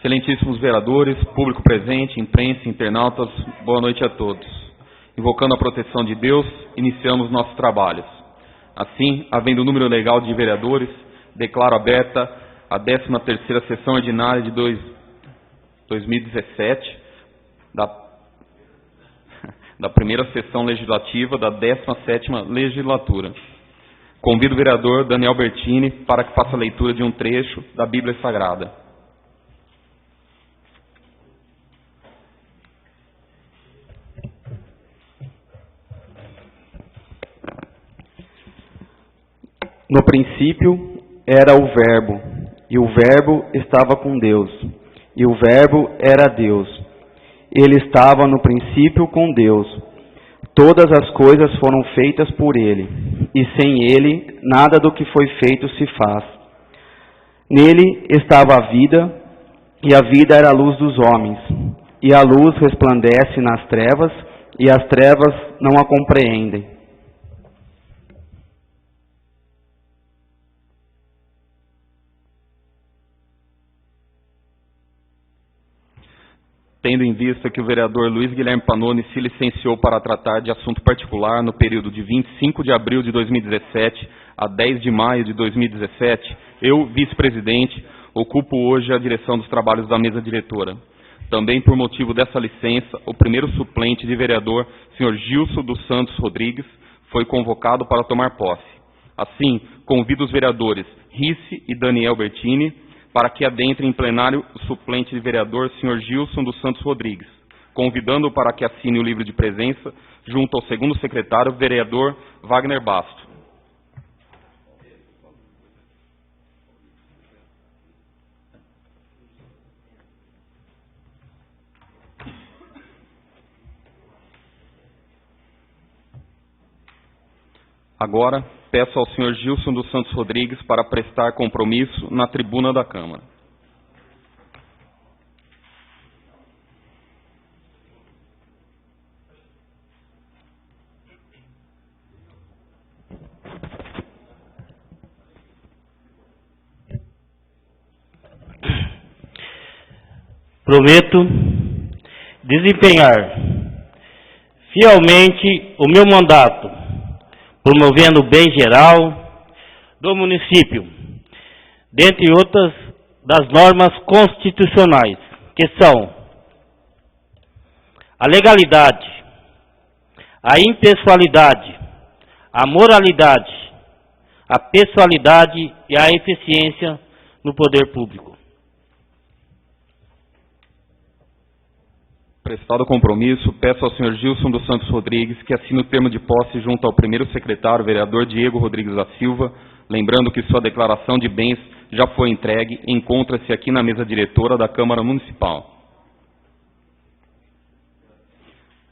Excelentíssimos vereadores, público presente, imprensa, internautas, boa noite a todos. Invocando a proteção de Deus, iniciamos nossos trabalhos. Assim, havendo o número legal de vereadores, declaro aberta a 13ª sessão ordinária de 2017, da primeira sessão legislativa da 17ª legislatura. Convido o vereador Daniel Bertini para que faça a leitura de um trecho da Bíblia Sagrada. No princípio era o Verbo, e o Verbo estava com Deus, e o Verbo era Deus. Ele estava no princípio com Deus. Todas as coisas foram feitas por Ele, e sem Ele nada do que foi feito se faz. Nele estava a vida, e a vida era a luz dos homens. E a luz resplandece nas trevas, e as trevas não a compreendem. Tendo em vista que o vereador Luiz Guilherme Pannoni se licenciou para tratar de assunto particular no período de 25 de abril de 2017 a 10 de maio de 2017, eu, vice-presidente, ocupo hoje a direção dos trabalhos da mesa diretora. Também por motivo dessa licença, o primeiro suplente de vereador, Sr. Gilson dos Santos Rodrigues, foi convocado para tomar posse. Assim, convido os vereadores Rice e Daniel Bertini para que adentre em plenário o suplente de vereador, Sr. Gilson dos Santos Rodrigues, convidando-o para que assine o livro de presença, junto ao segundo secretário, vereador Wagner Basto. Agora, peço ao Sr. Gilson dos Santos Rodrigues para prestar compromisso na tribuna da Câmara. Prometo desempenhar fielmente o meu mandato, promovendo o bem geral do município, dentre outras das normas constitucionais, que são a legalidade, a impessoalidade, a moralidade, a pessoalidade e a eficiência no poder público. Prestado o compromisso, peço ao Sr. Gilson dos Santos Rodrigues que assine o termo de posse junto ao primeiro secretário, vereador Diego Rodrigues da Silva, lembrando que sua declaração de bens já foi entregue e encontra-se aqui na mesa diretora da Câmara Municipal.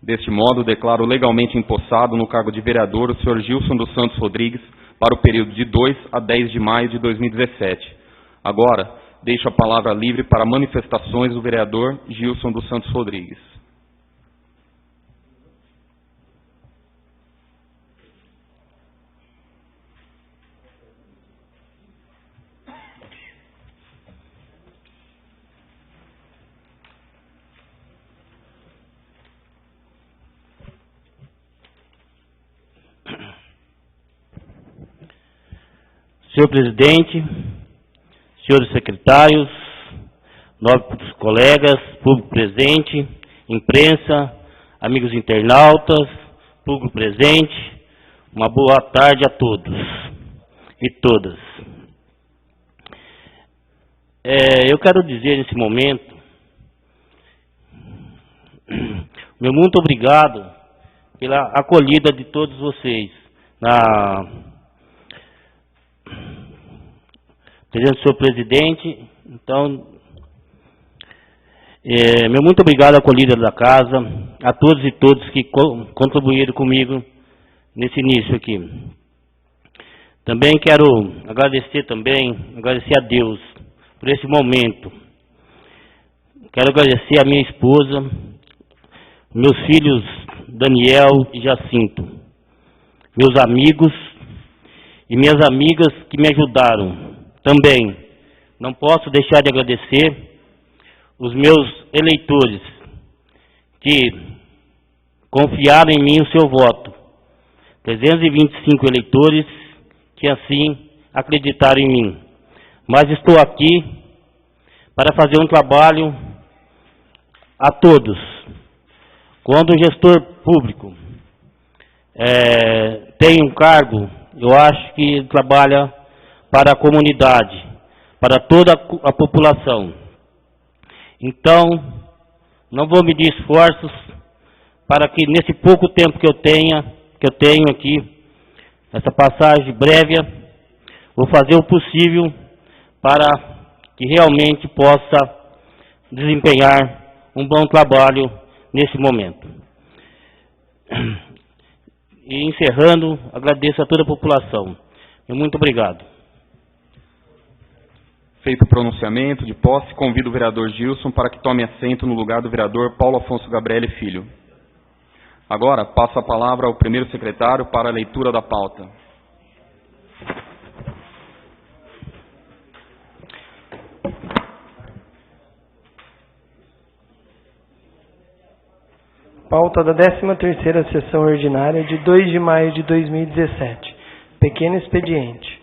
Deste modo, declaro legalmente empossado no cargo de vereador o Sr. Gilson dos Santos Rodrigues para o período de 2 a 10 de maio de 2017. Agora, deixo a palavra livre para manifestações do vereador Gilson dos Santos Rodrigues. Senhor presidente, senhores secretários, nobres colegas, público presente, imprensa, amigos internautas, público presente, uma boa tarde a todos e todas. Eu quero dizer nesse momento, meu muito obrigado pela acolhida de todos vocês na presença do senhor presidente. Então, meu muito obrigado à acolhida da casa, a todos e todas que contribuíram comigo nesse início aqui. Também quero agradecer a Deus por esse momento. Quero agradecer a minha esposa, meus filhos Daniel e Jacinto, meus amigos e minhas amigas que me ajudaram. Também não posso deixar de agradecer os meus eleitores que confiaram em mim o seu voto. 325 eleitores que assim acreditaram em mim. Mas estou aqui para fazer um trabalho a todos. Quando o gestor público tem um cargo, eu acho que ele trabalha para a comunidade, para toda a população. Então, não vou medir esforços para que nesse pouco tempo que eu tenho aqui, essa passagem breve, vou fazer o possível para que realmente possa desempenhar um bom trabalho nesse momento. E encerrando, agradeço a toda a população. Muito obrigado. Feito o pronunciamento de posse, convido o vereador Gilson para que tome assento no lugar do vereador Paulo Afonso Gabriele Filho. Agora, passo a palavra ao primeiro secretário para a leitura da pauta. Pauta da 13ª Sessão Ordinária de 2 de maio de 2017. Pequeno expediente.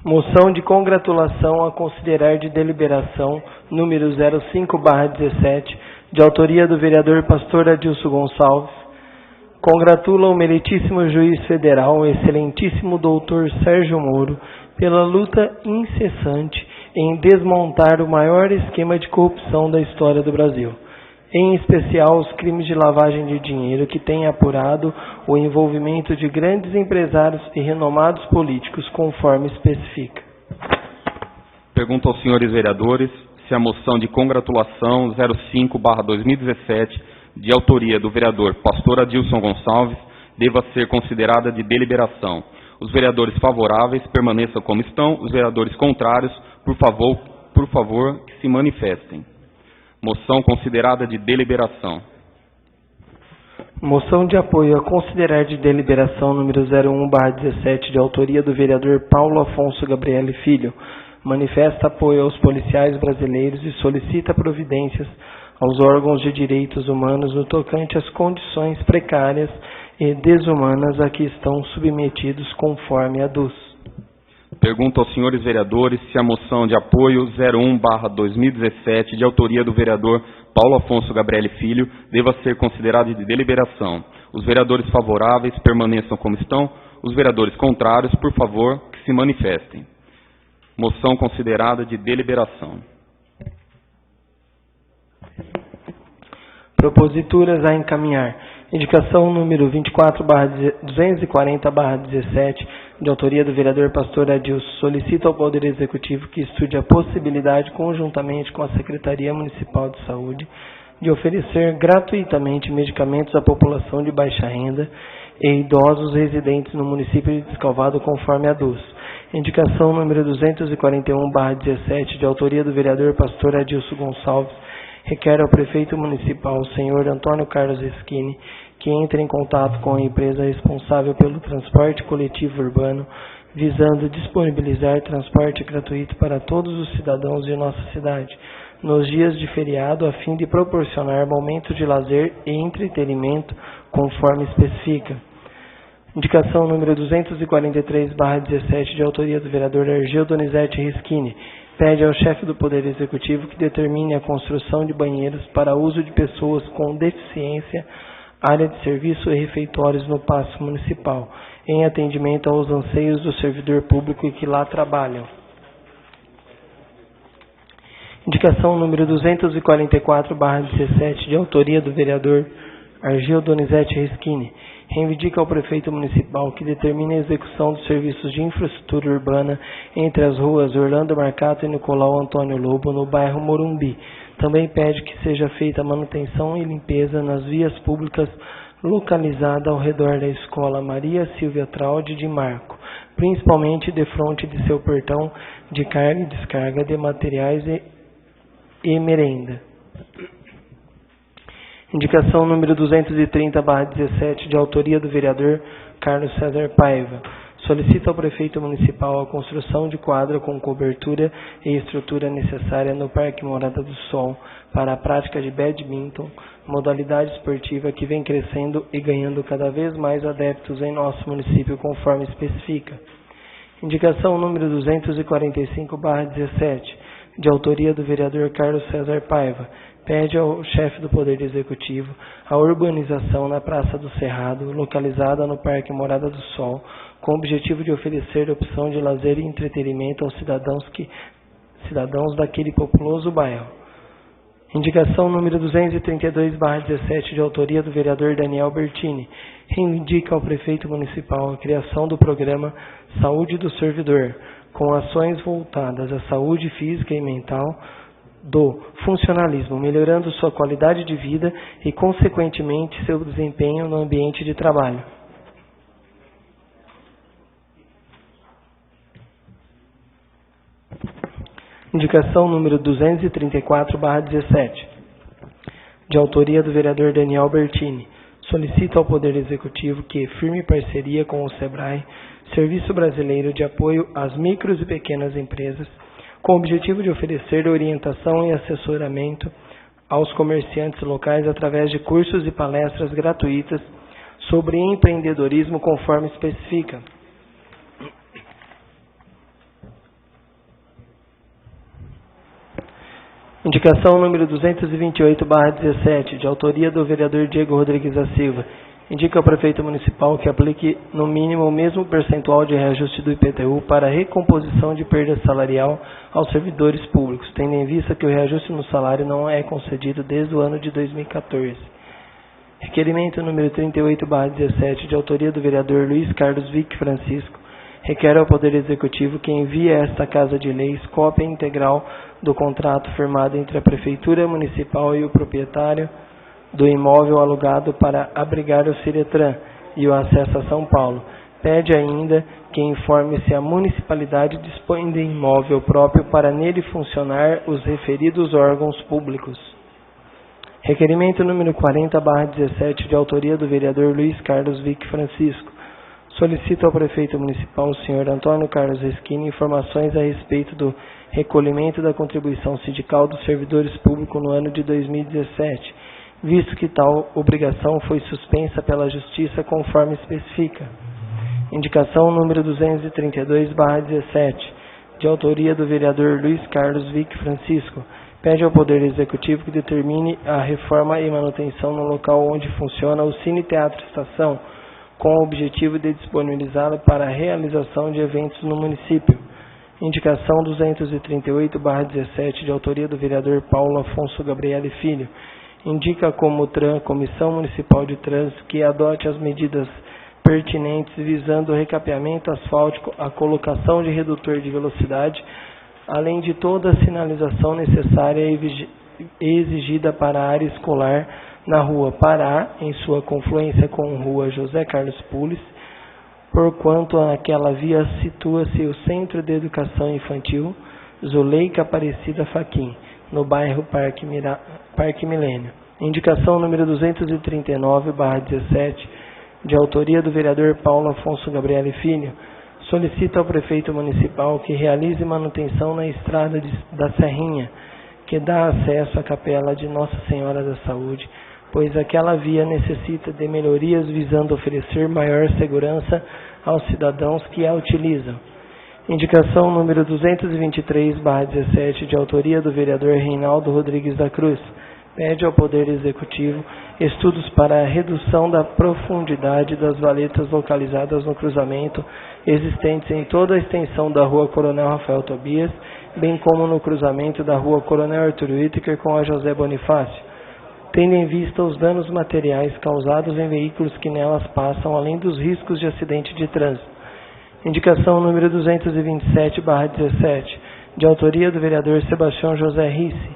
Moção de congratulação a considerar de deliberação número 05/17, de autoria do vereador Pastor Adilson Gonçalves. Congratula o meritíssimo juiz federal, excelentíssimo doutor Sérgio Moro, pela luta incessante em desmontar o maior esquema de corrupção da história do Brasil, em especial os crimes de lavagem de dinheiro que têm apurado o envolvimento de grandes empresários e renomados políticos, conforme especifica. Pergunto aos senhores vereadores se a moção de congratulação 05/2017, de autoria do vereador Pastor Adilson Gonçalves, deva ser considerada de deliberação. Os vereadores favoráveis permaneçam como estão, os vereadores contrários, por favor, que se manifestem. Moção considerada de deliberação. Moção de apoio a considerar de deliberação número 01/17, de autoria do vereador Paulo Afonso Gabriele Filho. Manifesta apoio aos policiais brasileiros e solicita providências aos órgãos de direitos humanos no tocante às condições precárias e desumanas a que estão submetidos conforme a DUS. Pergunto aos senhores vereadores se a moção de apoio 01/2017, de autoria do vereador Paulo Afonso Gabriele Filho, deva ser considerada de deliberação. Os vereadores favoráveis permaneçam como estão, os vereadores contrários, por favor, que se manifestem. Moção considerada de deliberação. Proposituras a encaminhar. Indicação número 24/240/17, de autoria do vereador Pastor Adilson, solicita ao Poder Executivo que estude a possibilidade, conjuntamente com a Secretaria Municipal de Saúde, de oferecer gratuitamente medicamentos à população de baixa renda e idosos residentes no município de Descalvado, conforme a DUS. Indicação número 241/17, de autoria do vereador Pastor Adilson Gonçalves, requer ao prefeito municipal, senhor Antônio Carlos Eschini, que entre em contato com a empresa responsável pelo transporte coletivo urbano, visando disponibilizar transporte gratuito para todos os cidadãos de nossa cidade, nos dias de feriado, a fim de proporcionar momentos de lazer e entretenimento, conforme especifica. Indicação número 243/17, de autoria do vereador Argel Donizete Rischini, pede ao chefe do Poder Executivo que determine a construção de banheiros para uso de pessoas com deficiência, área de serviço e refeitórios no Paço Municipal, em atendimento aos anseios do servidor público que lá trabalham. Indicação número 244/17, de autoria do vereador Argel Donizete Rischini, reivindica ao prefeito municipal que determine a execução dos serviços de infraestrutura urbana entre as ruas Orlando Marcato e Nicolau Antônio Lobo, no bairro Morumbi. Também pede que seja feita a manutenção e limpeza nas vias públicas localizadas ao redor da escola Maria Silvia Traude de Marco, principalmente defronte de seu portão de carga e descarga de materiais e merenda. Indicação número 230/17, de autoria do vereador Carlos César Paiva, Solicita ao prefeito municipal a construção de quadra com cobertura e estrutura necessária no Parque Morada do Sol para a prática de badminton, modalidade esportiva que vem crescendo e ganhando cada vez mais adeptos em nosso município, conforme especifica. Indicação número 245/17, de autoria do vereador Carlos César Paiva, pede ao chefe do Poder Executivo a urbanização na Praça do Cerrado, localizada no Parque Morada do Sol, com o objetivo de oferecer opção de lazer e entretenimento aos cidadãos daquele populoso bairro. Indicação número 232/17, de autoria do vereador Daniel Bertini, indica ao prefeito municipal a criação do programa Saúde do Servidor, com ações voltadas à saúde física e mental do funcionalismo, melhorando sua qualidade de vida e, consequentemente, seu desempenho no ambiente de trabalho. Indicação número 234/17, de autoria do vereador Daniel Bertini, solicita ao Poder Executivo que firme parceria com o SEBRAE, Serviço Brasileiro de Apoio às Micros e Pequenas Empresas, com o objetivo de oferecer orientação e assessoramento aos comerciantes locais através de cursos e palestras gratuitas sobre empreendedorismo, conforme especifica. Indicação número 228/17, de autoria do vereador Diego Rodrigues da Silva, indica ao prefeito municipal que aplique no mínimo o mesmo percentual de reajuste do IPTU para a recomposição de perda salarial aos servidores públicos, tendo em vista que o reajuste no salário não é concedido desde o ano de 2014. Requerimento número 38/17, de autoria do vereador Luiz Carlos Vick Francisco, requer ao Poder Executivo que envie a esta Casa de Leis cópia integral do contrato firmado entre a Prefeitura Municipal e o proprietário do imóvel alugado para abrigar o Ciretran e o acesso a São Paulo. Pede ainda que informe se a municipalidade dispõe de imóvel próprio para nele funcionar os referidos órgãos públicos. Requerimento número 40/17, de autoria do vereador Luiz Carlos Vick Francisco, solicita ao prefeito municipal, o senhor Antônio Carlos Reschini, informações a respeito do recolhimento da contribuição sindical dos servidores públicos no ano de 2017, visto que tal obrigação foi suspensa pela Justiça, conforme especifica. Indicação número 232/17, de autoria do vereador Luiz Carlos Vick Francisco, pede ao Poder Executivo que determine a reforma e manutenção no local onde funciona o Cine Teatro Estação, com o objetivo de disponibilizá-lo para a realização de eventos no município. Indicação 238/17, de autoria do vereador Paulo Afonso Gabriele Filho, indica a Comutran, Comissão Municipal de Trânsito, que adote as medidas pertinentes visando o recapeamento asfáltico, a colocação de redutor de velocidade, além de toda a sinalização necessária e exigida para a área escolar na Rua Pará, em sua confluência com Rua José Carlos Pulis, porquanto naquela via situa-se o Centro de Educação Infantil Zuleika Aparecida Faquim, no bairro Parque Milênio. Indicação número 239/17, de autoria do vereador Paulo Afonso Gabriele Filho, solicita ao prefeito municipal que realize manutenção na estrada da Serrinha, que dá acesso à capela de Nossa Senhora da Saúde, pois aquela via necessita de melhorias visando oferecer maior segurança aos cidadãos que a utilizam. Indicação número 223/17, de autoria do vereador Reinaldo Rodrigues da Cruz, pede ao Poder Executivo estudos para a redução da profundidade das valetas localizadas no cruzamento existentes em toda a extensão da Rua Coronel Rafael Tobias, bem como no cruzamento da Rua Coronel Arturo Whittaker com a José Bonifácio, tendo em vista os danos materiais causados em veículos que nelas passam, além dos riscos de acidente de trânsito. Indicação número 227/17, de autoria do vereador Sebastião José Risse,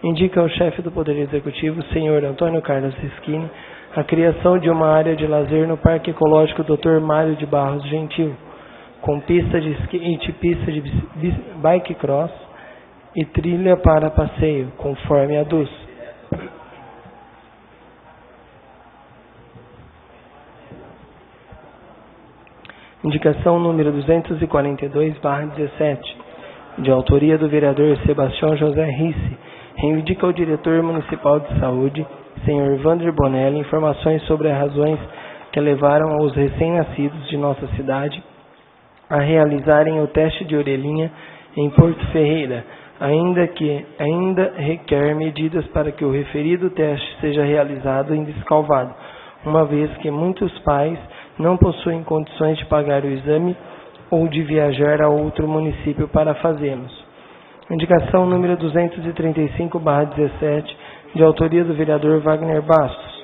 indica ao chefe do Poder Executivo, senhor Antônio Carlos Reschini, a criação de uma área de lazer no Parque Ecológico Dr. Mário de Barros Gentil, com pista de skate, pista de bike cross e trilha para passeio, conforme a DUS. Indicação número 242/17, de autoria do vereador Sebastião José Risse, reivindica ao diretor municipal de saúde, senhor Wander Bonelli, informações sobre as razões que levaram os recém-nascidos de nossa cidade a realizarem o teste de orelhinha em Porto Ferreira, ainda requer medidas para que o referido teste seja realizado em Descalvado, uma vez que muitos pais não possuem condições de pagar o exame ou de viajar a outro município para fazê-los. Indicação número 235/17, de autoria do vereador Wagner Bastos,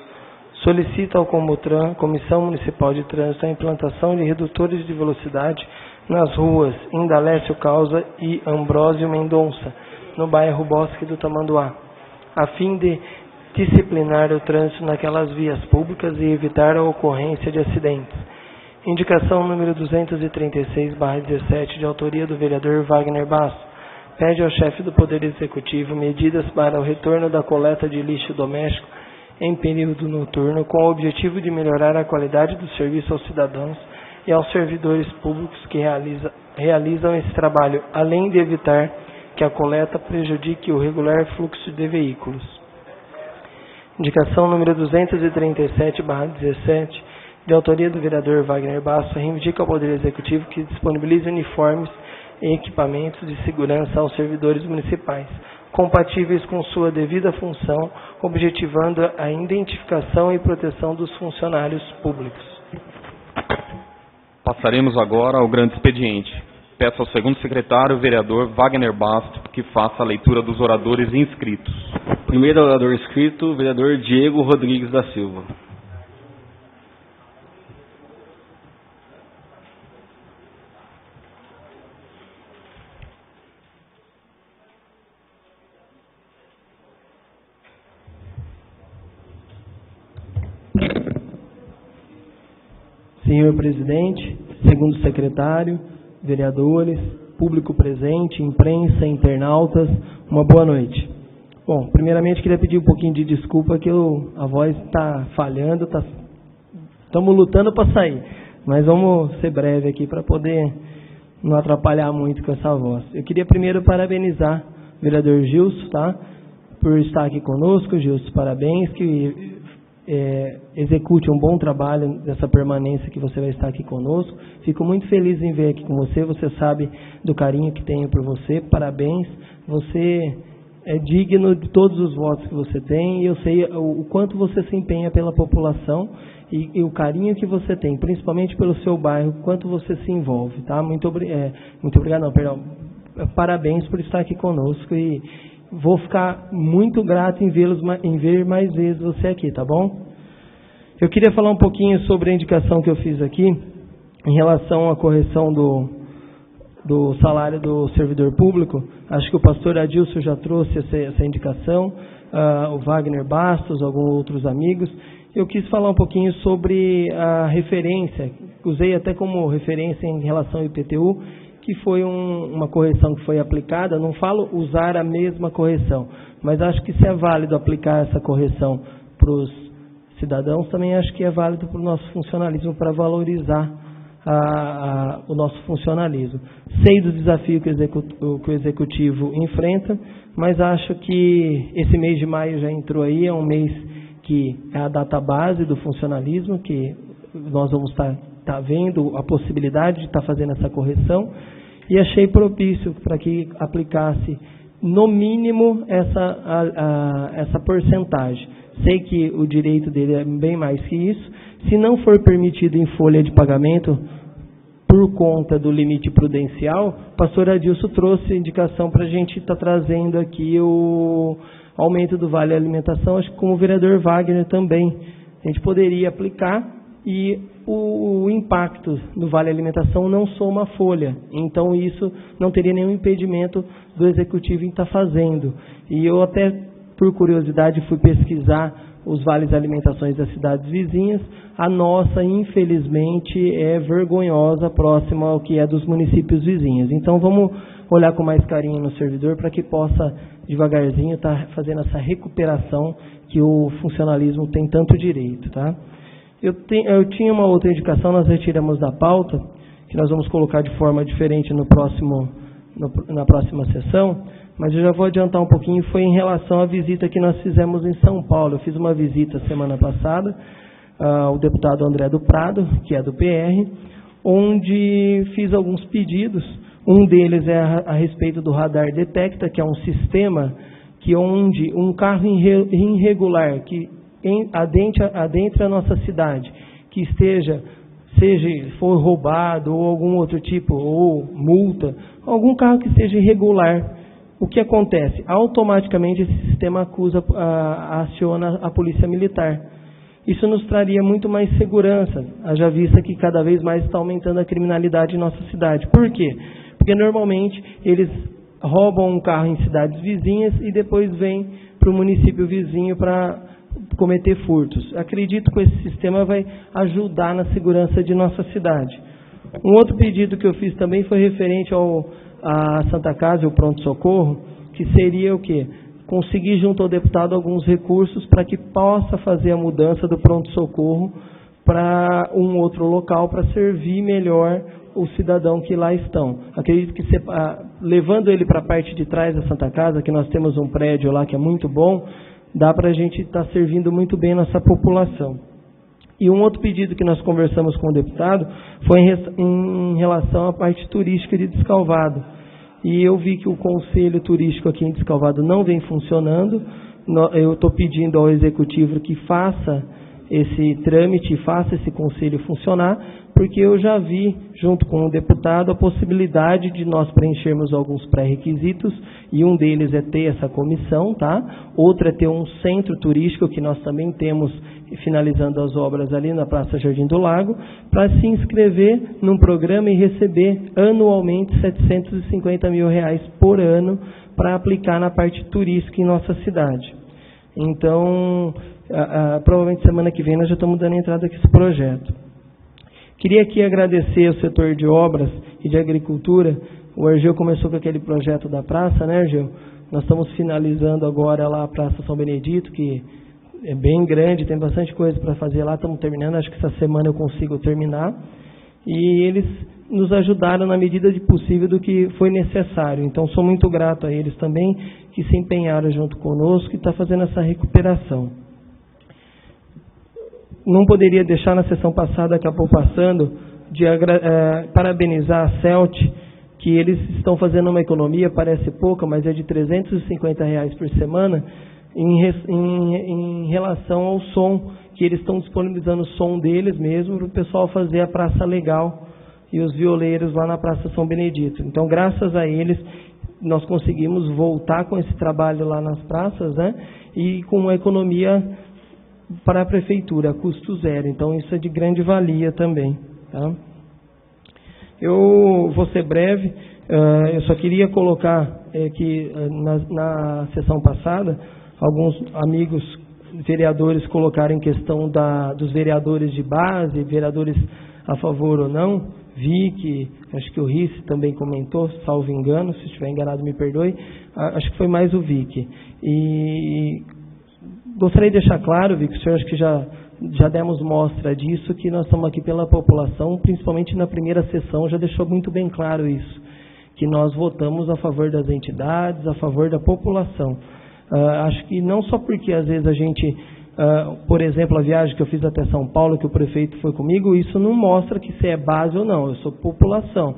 solicita ao Comutran, Comissão Municipal de Trânsito, a implantação de redutores de velocidade nas ruas Indalécio Causa e Ambrósio Mendonça, no bairro Bosque do Tamanduá, a fim de disciplinar o trânsito naquelas vias públicas e evitar a ocorrência de acidentes. Indicação número 236/17, de autoria do vereador Wagner Bastos, pede ao chefe do Poder Executivo medidas para o retorno da coleta de lixo doméstico em período noturno, com o objetivo de melhorar a qualidade do serviço aos cidadãos e aos servidores públicos que realizam esse trabalho, além de evitar que a coleta prejudique o regular fluxo de veículos. Indicação número 237/17, de autoria do vereador Wagner Bastos, reivindica ao Poder Executivo que disponibilize uniformes e equipamentos de segurança aos servidores municipais, compatíveis com sua devida função, objetivando a identificação e proteção dos funcionários públicos. Passaremos agora ao grande expediente. Peço ao segundo secretário, o vereador Wagner Bastos, que faça a leitura dos oradores inscritos. Primeiro orador inscrito, o vereador Diego Rodrigues da Silva. Senhor presidente, segundo secretário, vereadores, público presente, imprensa, internautas, uma boa noite. Bom, primeiramente queria pedir um pouquinho de desculpa que a voz está falhando, estamos lutando para sair, mas vamos ser breve aqui para poder não atrapalhar muito com essa voz. Eu queria primeiro parabenizar o vereador Gilson, tá? Por estar aqui conosco. Gilson, parabéns, que execute um bom trabalho dessa permanência que você vai estar aqui conosco. Fico muito feliz em ver aqui com você. Você sabe do carinho que tenho por você. Parabéns. Você é digno de todos os votos que você tem, e eu sei o quanto você se empenha pela população e o carinho que você tem, principalmente pelo seu bairro, o quanto você se envolve, tá? Muito obrigado, não, perdão. Parabéns por estar aqui conosco, e vou ficar muito grato em ver mais vezes você aqui, tá bom? Eu queria falar um pouquinho sobre a indicação que eu fiz aqui, em relação à correção do salário do servidor público. Acho que o pastor Adilson já trouxe essa indicação, o Wagner Bastos, alguns outros amigos. Eu quis falar um pouquinho sobre a referência, usei até como referência em relação ao IPTU, que foi uma correção que foi aplicada. Não falo usar a mesma correção, mas acho que se é válido aplicar essa correção para os cidadãos, também acho que é válido para o nosso funcionalismo, para valorizar o nosso funcionalismo. Sei do desafio que o Executivo enfrenta, mas acho que esse mês de maio já entrou aí, é um mês que é a data base do funcionalismo, que nós vamos estar vendo a possibilidade de estar fazendo essa correção, e achei propício para que aplicasse no mínimo essa porcentagem. Sei que o direito dele é bem mais que isso. Se não for permitido em folha de pagamento, por conta do limite prudencial, o pastor Adilson trouxe indicação para a gente estar trazendo aqui o aumento do Vale Alimentação, acho que com o vereador Wagner também. A gente poderia aplicar, e o impacto do Vale Alimentação não soma a folha. Então, isso não teria nenhum impedimento do Executivo em estar fazendo. E eu até, por curiosidade, fui pesquisar os vales alimentações das cidades vizinhas. A nossa, infelizmente, é vergonhosa, próxima ao que é dos municípios vizinhos. Então, vamos olhar com mais carinho no servidor para que possa, devagarzinho, estar fazendo essa recuperação que o funcionalismo tem tanto direito, tá? Eu tinha uma outra indicação, nós retiramos da pauta, que nós vamos colocar de forma diferente na próxima sessão, mas eu já vou adiantar um pouquinho, foi em relação à visita que nós fizemos em São Paulo. Eu fiz uma visita semana passada ao deputado André do Prado, que é do PR, onde fiz alguns pedidos. Um deles é a respeito do Radar Detecta, que é um sistema que onde um carro irregular que adentre a nossa cidade, que for roubado ou algum outro tipo, ou multa, algum carro que seja irregular, o que acontece? Automaticamente esse sistema aciona a polícia militar. Isso nos traria muito mais segurança, haja vista que cada vez mais está aumentando a criminalidade em nossa cidade. Por quê? Porque normalmente eles roubam um carro em cidades vizinhas e depois vêm para o município vizinho para cometer furtos. Acredito que esse sistema vai ajudar na segurança de nossa cidade. Um outro pedido que eu fiz também foi referente à Santa Casa e ao pronto-socorro, que seria o quê? Conseguir junto ao deputado alguns recursos para que possa fazer a mudança do pronto-socorro para um outro local, para servir melhor o cidadão que lá estão. Acredito que levando ele para a parte de trás da Santa Casa, que nós temos um prédio lá que é muito bom, dá para a gente estar servindo muito bem nossa população. E um outro pedido que nós conversamos com o deputado foi em relação à parte turística de Descalvado. E eu vi que o conselho turístico aqui em Descalvado não vem funcionando. Eu estou pedindo ao executivo que faça esse trâmite, faça esse conselho funcionar, porque eu já vi, junto com o deputado, a possibilidade de nós preenchermos alguns pré-requisitos, e um deles é ter essa comissão, tá? Outro é ter um centro turístico, que nós também temos, finalizando as obras ali na Praça Jardim do Lago, para se inscrever num programa e receber anualmente R$750 mil por ano para aplicar na parte turística em nossa cidade. Então, provavelmente semana que vem nós já estamos dando entrada aqui nesse projeto. Queria aqui agradecer ao setor de obras e de agricultura. O Argeu começou com aquele projeto da praça, né, Argeu? Nós estamos finalizando agora lá a Praça São Benedito, que é bem grande, tem bastante coisa para fazer lá, estamos terminando, acho que essa semana eu consigo terminar. E eles nos ajudaram na medida de possível do que foi necessário. Então, sou muito grato a eles também, que se empenharam junto conosco e está fazendo essa recuperação. Não poderia deixar, na sessão passada, acabou passando, de parabenizar a CELT, que eles estão fazendo uma economia, parece pouca, mas é de R$350 por semana, em relação ao som, que eles estão disponibilizando o som deles mesmo para o pessoal fazer a praça legal e os violeiros lá na Praça São Benedito. Então, graças a eles, nós conseguimos voltar com esse trabalho lá nas praças, né? E com uma economia para a prefeitura, a custo zero. Então, isso é de grande valia também. Tá? Eu vou ser breve, eu só queria colocar que na sessão passada, alguns amigos vereadores colocaram em questão dos vereadores de base, vereadores a favor ou não. Vi que, acho que o Rice também comentou, salvo engano, se estiver enganado me perdoe, acho que foi mais o Vic. E gostaria de deixar claro, Vic, o senhor acho que já demos mostra disso, que nós estamos aqui pela população, principalmente na primeira sessão, já deixou muito bem claro isso, que nós votamos a favor das entidades, a favor da população. Acho que não só porque às vezes a gente, por exemplo, a viagem que eu fiz até São Paulo, que o prefeito foi comigo, isso não mostra que se é base ou não, eu sou população.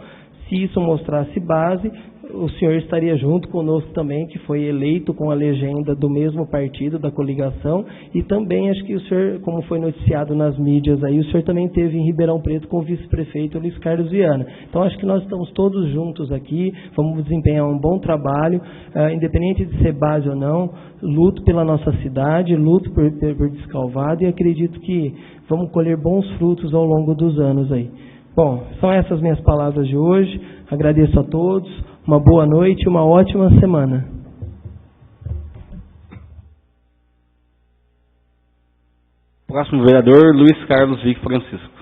Se isso mostrasse base, o senhor estaria junto conosco também, que foi eleito com a legenda do mesmo partido, da coligação, e também acho que o senhor, como foi noticiado nas mídias aí, o senhor também esteve em Ribeirão Preto com o vice-prefeito Luiz Carlos Viana. Então acho que nós estamos todos juntos aqui, vamos desempenhar um bom trabalho, independente de ser base ou não, luto pela nossa cidade, luto por Descalvado, e acredito que vamos colher bons frutos ao longo dos anos aí. Bom, são essas minhas palavras de hoje, agradeço a todos, uma boa noite e uma ótima semana. Próximo vereador, Luiz Carlos Vic Francisco.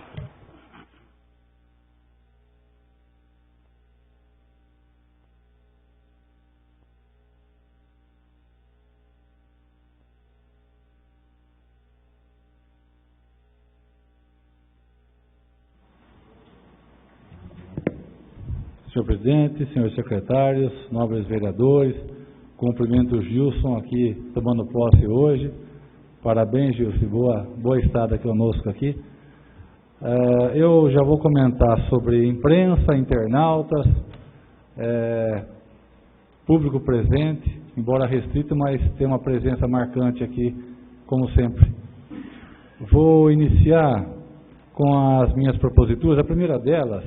Senhor presidente, senhores secretários, nobres vereadores, cumprimento o Gilson aqui tomando posse hoje. Parabéns, Gilson, boa estada conosco aqui. Eu já vou comentar sobre imprensa, internautas, público presente, embora restrito, mas tem uma presença marcante aqui, como sempre. Vou iniciar com as minhas proposituras. A primeira delas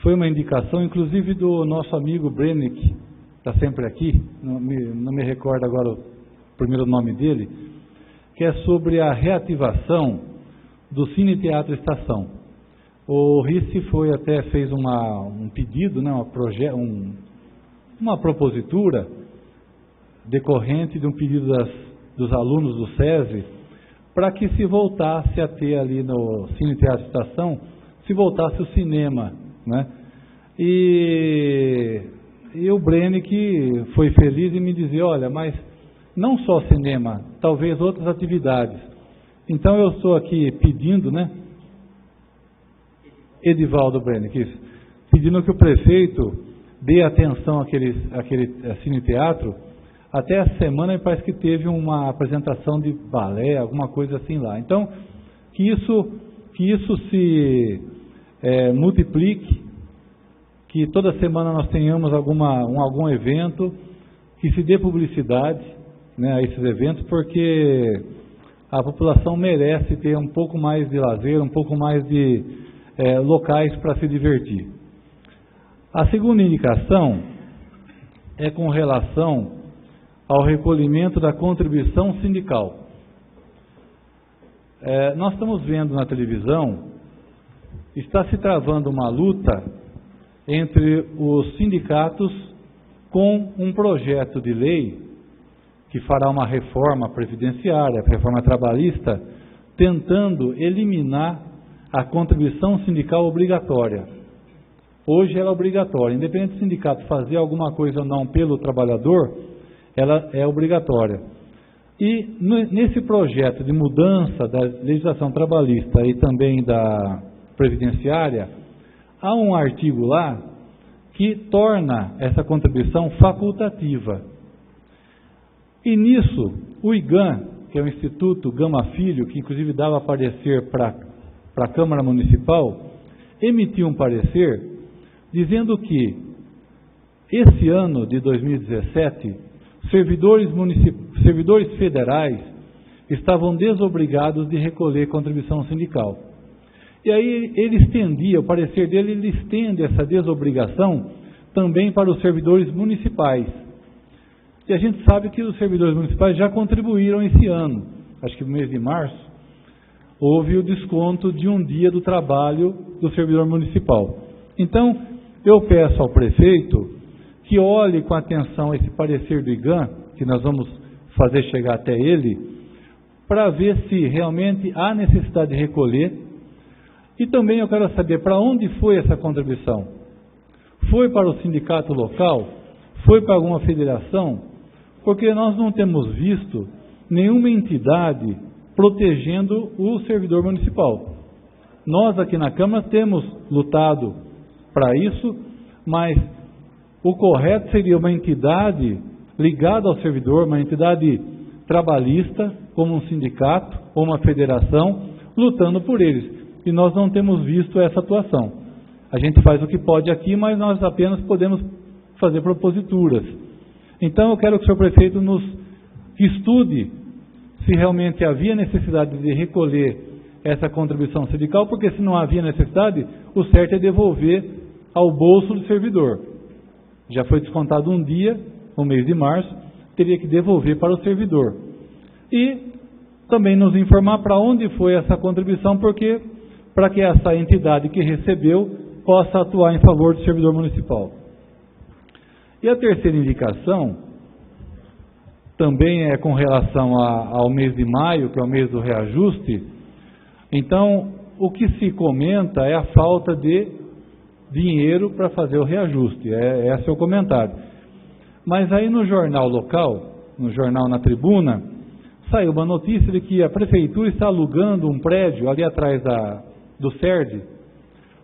foi uma indicação, inclusive, do nosso amigo Brenick, está sempre aqui, não me recordo agora o primeiro nome dele, que é sobre a reativação do Cine Teatro Estação. O Ricci fez um pedido, né, uma propositura decorrente de um pedido dos alunos do SESI, para que se voltasse a ter ali no Cine Teatro Estação, se voltasse o cinema, né? E o Brenick foi feliz em me dizer, olha, mas não só cinema, talvez outras atividades. Então eu estou aqui pedindo, né? Edivaldo Brenick, isso, pedindo que o prefeito dê atenção àquele Cine Teatro. Até a semana parece que teve uma apresentação de balé, alguma coisa assim lá. Então, que isso se multiplique, que toda semana nós tenhamos algum evento, que se dê publicidade, né, a esses eventos, porque a população merece ter um pouco mais de lazer, um pouco mais de locais para se divertir. A segunda indicação é com relação ao recolhimento da contribuição sindical. Nós estamos vendo na televisão, está se travando uma luta entre os sindicatos com um projeto de lei que fará uma reforma previdenciária, reforma trabalhista, tentando eliminar a contribuição sindical obrigatória. Hoje ela é obrigatória, independente do sindicato fazer alguma coisa ou não pelo trabalhador, ela é obrigatória. E nesse projeto de mudança da legislação trabalhista e também da previdenciária, há um artigo lá que torna essa contribuição facultativa. E nisso, o IGAM, que é o Instituto Gama Filho, que inclusive dava parecer para a Câmara Municipal, emitiu um parecer dizendo que esse ano de 2017, servidores federais estavam desobrigados de recolher contribuição sindical. E aí ele estendia, o parecer dele, ele estende essa desobrigação também para os servidores municipais. E a gente sabe que os servidores municipais já contribuíram esse ano, acho que no mês de março, houve o desconto de um dia do trabalho do servidor municipal. Então, eu peço ao prefeito que olhe com atenção esse parecer do IGAM, que nós vamos fazer chegar até ele, para ver se realmente há necessidade de recolher. E também eu quero saber para onde foi essa contribuição. Foi para o sindicato local? Foi para alguma federação? Porque nós não temos visto nenhuma entidade protegendo o servidor municipal. Nós aqui na Câmara temos lutado para isso, mas o correto seria uma entidade ligada ao servidor, uma entidade trabalhista, como um sindicato ou uma federação, lutando por eles. E nós não temos visto essa atuação. A gente faz o que pode aqui, mas nós apenas podemos fazer proposituras. Então eu quero que o senhor prefeito nos estude se realmente havia necessidade de recolher essa contribuição sindical, porque se não havia necessidade, o certo é devolver ao bolso do servidor. Já foi descontado um dia, no mês de março, teria que devolver para o servidor. E também nos informar para onde foi essa contribuição, porque para que essa entidade que recebeu possa atuar em favor do servidor municipal. E a terceira indicação também é com relação ao mês de maio, que é o mês do reajuste. Então, o que se comenta é a falta de dinheiro para fazer o reajuste, esse é o comentário. Mas aí no jornal local, no jornal Na Tribuna, saiu uma notícia de que a prefeitura está alugando um prédio ali atrás do CERD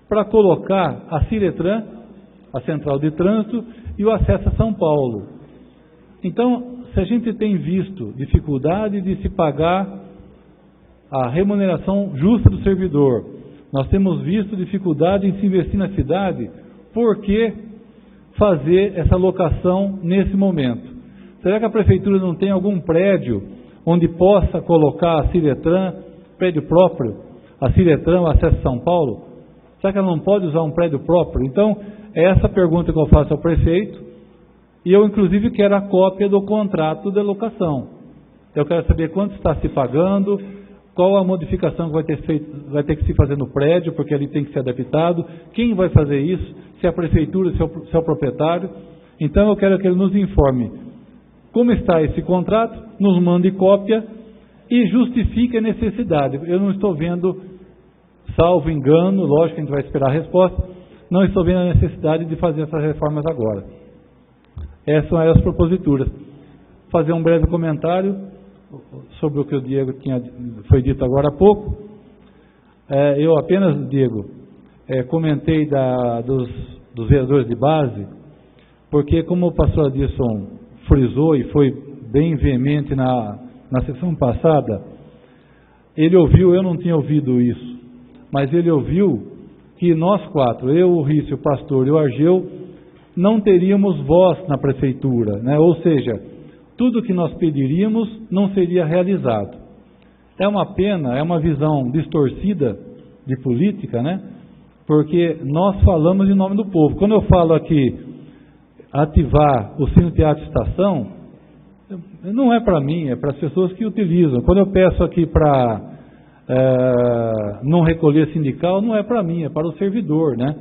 para colocar a Ciretran a central de trânsito e o acesso a São Paulo. Então, se a gente tem visto dificuldade de se pagar a remuneração justa do servidor, nós temos visto dificuldade em se investir na cidade, por que fazer essa locação nesse momento? Será que a prefeitura não tem algum prédio onde possa colocar a Ciretran, prédio próprio, a Ciretran, o acesso a São Paulo? Será que ela não pode usar um prédio próprio? Então, é essa pergunta que eu faço ao prefeito, e eu inclusive quero a cópia do contrato de locação. Eu quero saber quanto está se pagando, qual a modificação que vai ter que se fazer no prédio, porque ali tem que ser adaptado, quem vai fazer isso, se é a prefeitura, se é o proprietário. Então eu quero que ele nos informe como está esse contrato, nos mande cópia e justifique a necessidade. Eu não estou vendo, salvo engano, lógico que a gente vai esperar a resposta, não estou vendo a necessidade de fazer essas reformas agora. Essas são as proposituras. Fazer um breve comentário sobre o que o Diego foi dito agora há pouco. Eu apenas, Diego, comentei dos vereadores de base, porque como o pastor Adilson frisou e foi bem veemente na sessão passada, ele ouviu, eu não tinha ouvido isso, mas ele ouviu que nós quatro, eu, o Rício, o pastor e o Argeu, não teríamos voz na prefeitura, né? Ou seja, tudo que nós pediríamos não seria realizado. É uma pena, é uma visão distorcida de política, né? Porque nós falamos em nome do povo. Quando eu falo aqui ativar o Cine Teatro Estação, não é para mim, é para as pessoas que utilizam. Quando eu peço aqui para não recolher sindical, não é para mim, é para o servidor, né?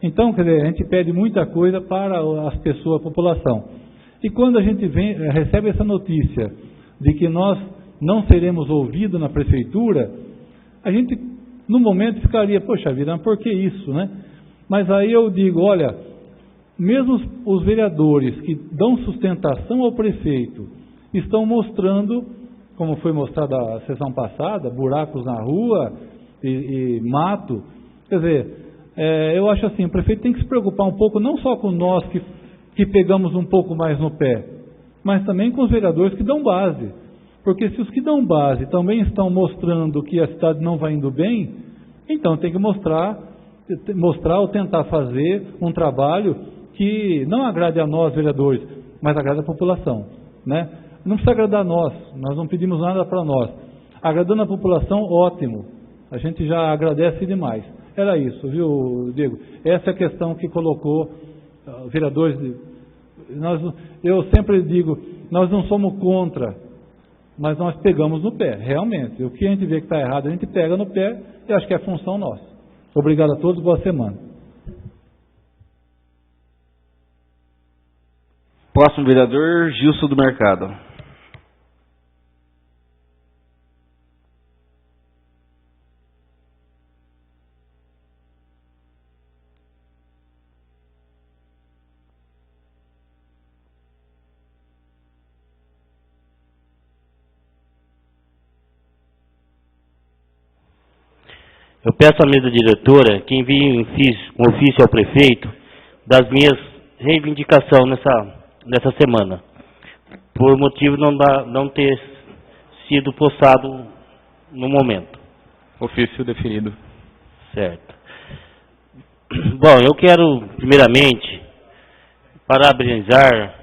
Então, quer dizer, a gente pede muita coisa para as pessoas, a população. E quando a gente recebe essa notícia de que nós não seremos ouvidos na prefeitura, a gente, no momento, ficaria, poxa vida, por que isso, né? Mas aí eu digo, olha, mesmo os vereadores que dão sustentação ao prefeito estão mostrando, como foi mostrado a sessão passada, buracos na rua e mato. Quer dizer, eu acho assim, o prefeito tem que se preocupar um pouco, não só com nós que pegamos um pouco mais no pé, mas também com os vereadores que dão base. Porque se os que dão base também estão mostrando que a cidade não vai indo bem, então tem que mostrar ou tentar fazer um trabalho que não agrade a nós, vereadores, mas agrade a população, né? Não precisa agradar a nós não pedimos nada para nós. Agradando a população, ótimo, a gente já agradece demais. Era isso, viu, Diego? Essa é a questão que colocou vereadores. Eu sempre digo, nós não somos contra, mas nós pegamos no pé, realmente. O que a gente vê que está errado, a gente pega no pé e acho que é função nossa. Obrigado a todos, boa semana. Próximo vereador, Gilson do Mercado. Eu peço à mesa diretora que envie um ofício ao prefeito das minhas reivindicações nessa semana, por motivo não ter sido postado no momento. Ofício definido. Certo. Bom, eu quero primeiramente parabenizar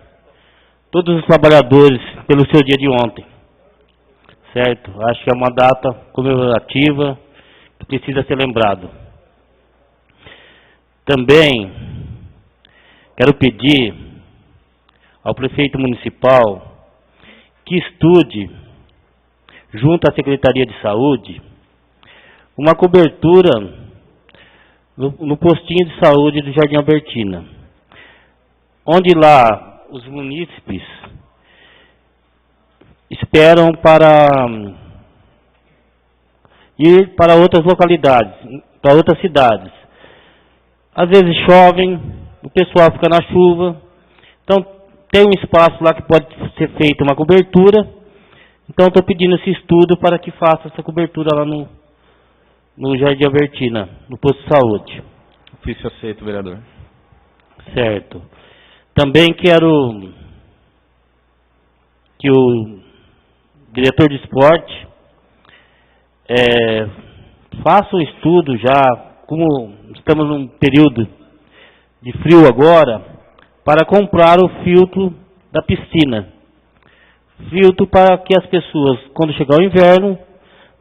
todos os trabalhadores pelo seu dia de ontem, certo? Acho que é uma data comemorativa que precisa ser lembrado. Também quero pedir ao prefeito municipal que estude, junto à Secretaria de Saúde, uma cobertura no postinho de saúde do Jardim Albertina, onde lá os munícipes esperam para ir para outras localidades, para outras cidades. Às vezes chovem, o pessoal fica na chuva, então tem um espaço lá que pode ser feita uma cobertura. Então estou pedindo esse estudo para que faça essa cobertura lá no Jardim Albertina, no posto de saúde. Ofício aceito, vereador. Certo. Também quero que o diretor de esporte faça um estudo já, como estamos num período de frio agora, para comprar o filtro da piscina. Filtro para que as pessoas, quando chegar o inverno,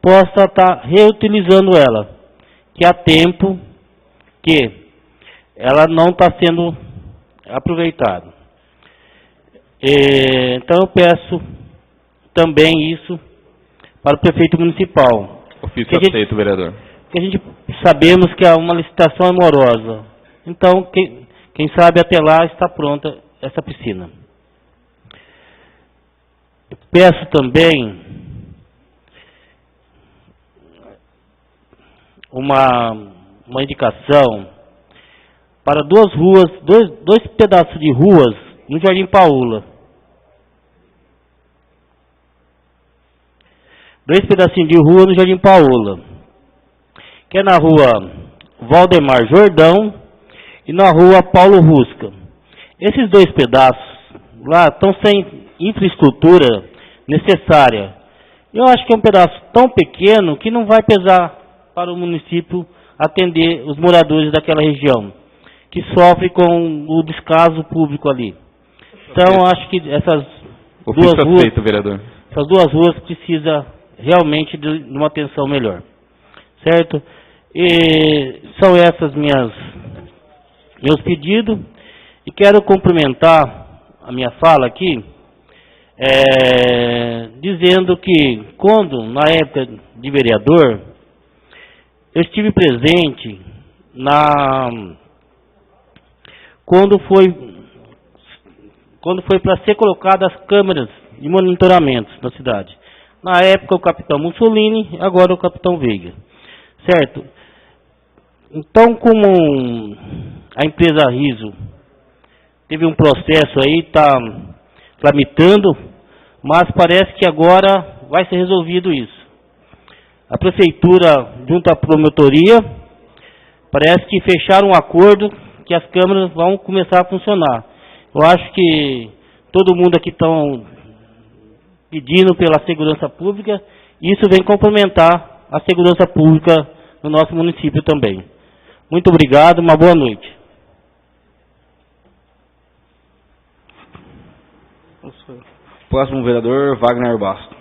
possam estar reutilizando ela, que há tempo que ela não está sendo aproveitada. Então eu peço também isso para o prefeito municipal. Ofício aceito, vereador. Que a gente sabemos que é uma licitação amorosa. Então, quem sabe até lá está pronta essa piscina. Peço também uma indicação para duas ruas, dois pedaços de ruas no Jardim Paula. 2 pedacinhos de rua no Jardim Paula, que é na rua Valdemar Jordão e na rua Paulo Rusca. Esses 2 pedaços lá estão sem infraestrutura necessária. Eu acho que é um pedaço tão pequeno que não vai pesar para o município atender os moradores daquela região, que sofre com o descaso público ali. Então, acho que essas duas ruas precisam realmente de uma atenção melhor. Certo? E são essas meus pedidos. E quero cumprimentar a minha fala aqui, dizendo que quando, na época de vereador, eu estive presente quando foi para ser colocadas as câmeras de monitoramento na cidade. Na época o capitão Mussolini, agora o capitão Veiga. Certo? Então, como a empresa Riso teve um processo aí, está tramitando, mas parece que agora vai ser resolvido isso. A prefeitura, junto à promotoria, parece que fecharam um acordo que as câmeras vão começar a funcionar. Eu acho que todo mundo aqui estão pedindo pela segurança pública, e isso vem complementar a segurança pública no nosso município também. Muito obrigado, uma boa noite. Próximo vereador, Wagner Basto.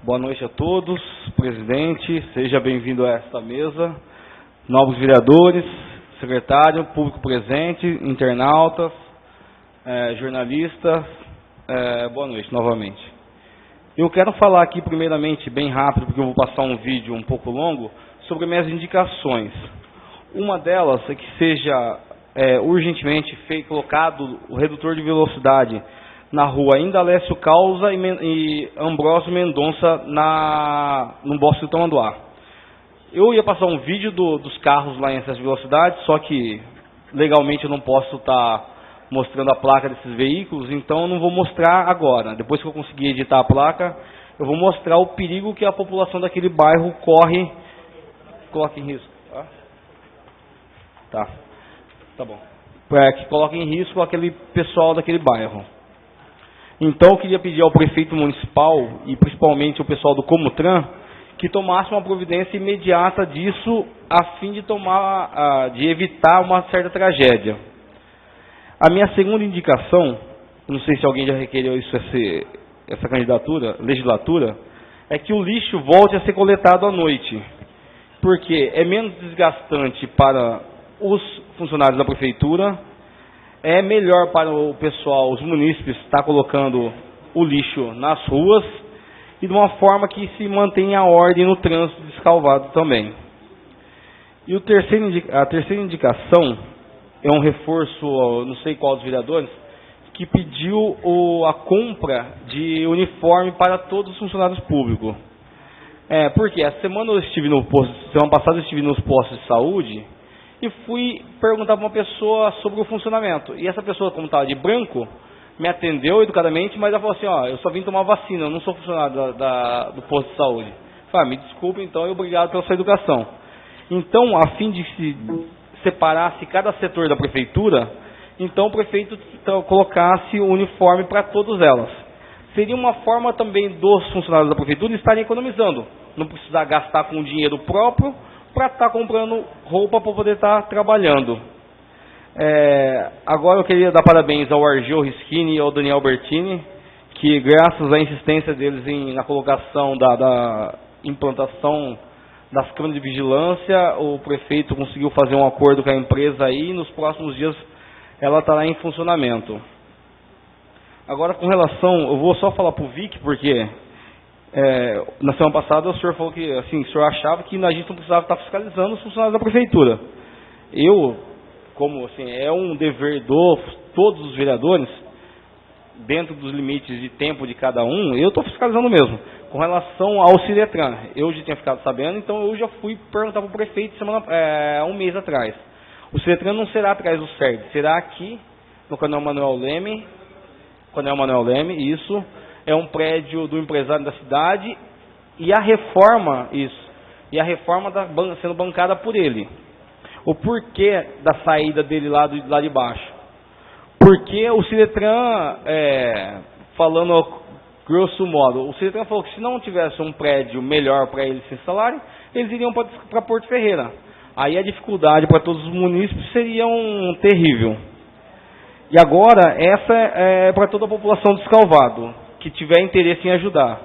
Boa noite a todos, presidente, seja bem-vindo a esta mesa, novos vereadores, secretário, público presente, internautas, jornalistas, boa noite novamente. Eu quero falar aqui primeiramente, bem rápido, porque eu vou passar um vídeo um pouco longo, sobre minhas indicações. Uma delas é que seja urgentemente colocado o redutor de velocidade na rua Indalécio Causa e Ambrósio Mendonça, no Bosque do Tamanduá. Eu ia passar um vídeo dos carros lá em excesso de velocidade, só que legalmente eu não posso estar mostrando a placa desses veículos, então eu não vou mostrar agora. Depois que eu conseguir editar a placa, eu vou mostrar o perigo que a população daquele bairro coloca em risco. Tá bom. Que coloca em risco aquele pessoal daquele bairro. Então eu queria pedir ao prefeito municipal e principalmente ao pessoal do Comutran que tomasse uma providência imediata disso a fim de evitar uma certa tragédia. A minha segunda indicação, não sei se alguém já requereu isso, essa legislatura, é que o lixo volte a ser coletado à noite, porque é menos desgastante para os funcionários da prefeitura, é melhor para o pessoal, os munícipes, estar colocando o lixo nas ruas e de uma forma que se mantenha a ordem no trânsito descalvado também. E a terceira indicação é um reforço, não sei qual dos vereadores, que pediu a compra de uniforme para todos os funcionários públicos. Porque semana passada eu estive nos postos de saúde e fui perguntar para uma pessoa sobre o funcionamento. E essa pessoa, como estava de branco, me atendeu educadamente, mas ela falou assim, ó, eu só vim tomar vacina, eu não sou funcionário do posto de saúde. Eu falei, me desculpe então e obrigado pela sua educação. Então, a fim de se separasse cada setor da prefeitura, então o prefeito colocasse o uniforme para todas elas. Seria uma forma também dos funcionários da prefeitura estarem economizando, não precisar gastar com dinheiro próprio para estar comprando roupa para poder estar trabalhando. Agora eu queria dar parabéns ao Argel Rischini e ao Daniel Bertini, que graças à insistência deles na colocação da implantação das câmeras de vigilância, o prefeito conseguiu fazer um acordo com a empresa aí e nos próximos dias ela estará em funcionamento. Agora com relação, eu vou só falar para o Vic, porque na semana passada o senhor falou que assim, o senhor achava que a gente não precisava estar fiscalizando os funcionários da prefeitura. Como assim, é um dever de todos os vereadores, dentro dos limites de tempo de cada um, eu estou fiscalizando mesmo. Com relação ao Ciretran, eu já tinha ficado sabendo, então eu já fui perguntar para o prefeito um mês atrás. O Ciretran não será atrás do CERD, será aqui no Coronel Manuel Leme, isso é um prédio do empresário da cidade, e a reforma sendo bancada por ele. O porquê da saída dele lá de baixo? Porque o Ciretran, falando grosso modo, o Ciretran falou que se não tivesse um prédio melhor para eles se instalarem, eles iriam para Porto Ferreira. Aí a dificuldade para todos os munícipes seria terrível. E agora, essa é para toda a população do Escalvado, que tiver interesse em ajudar.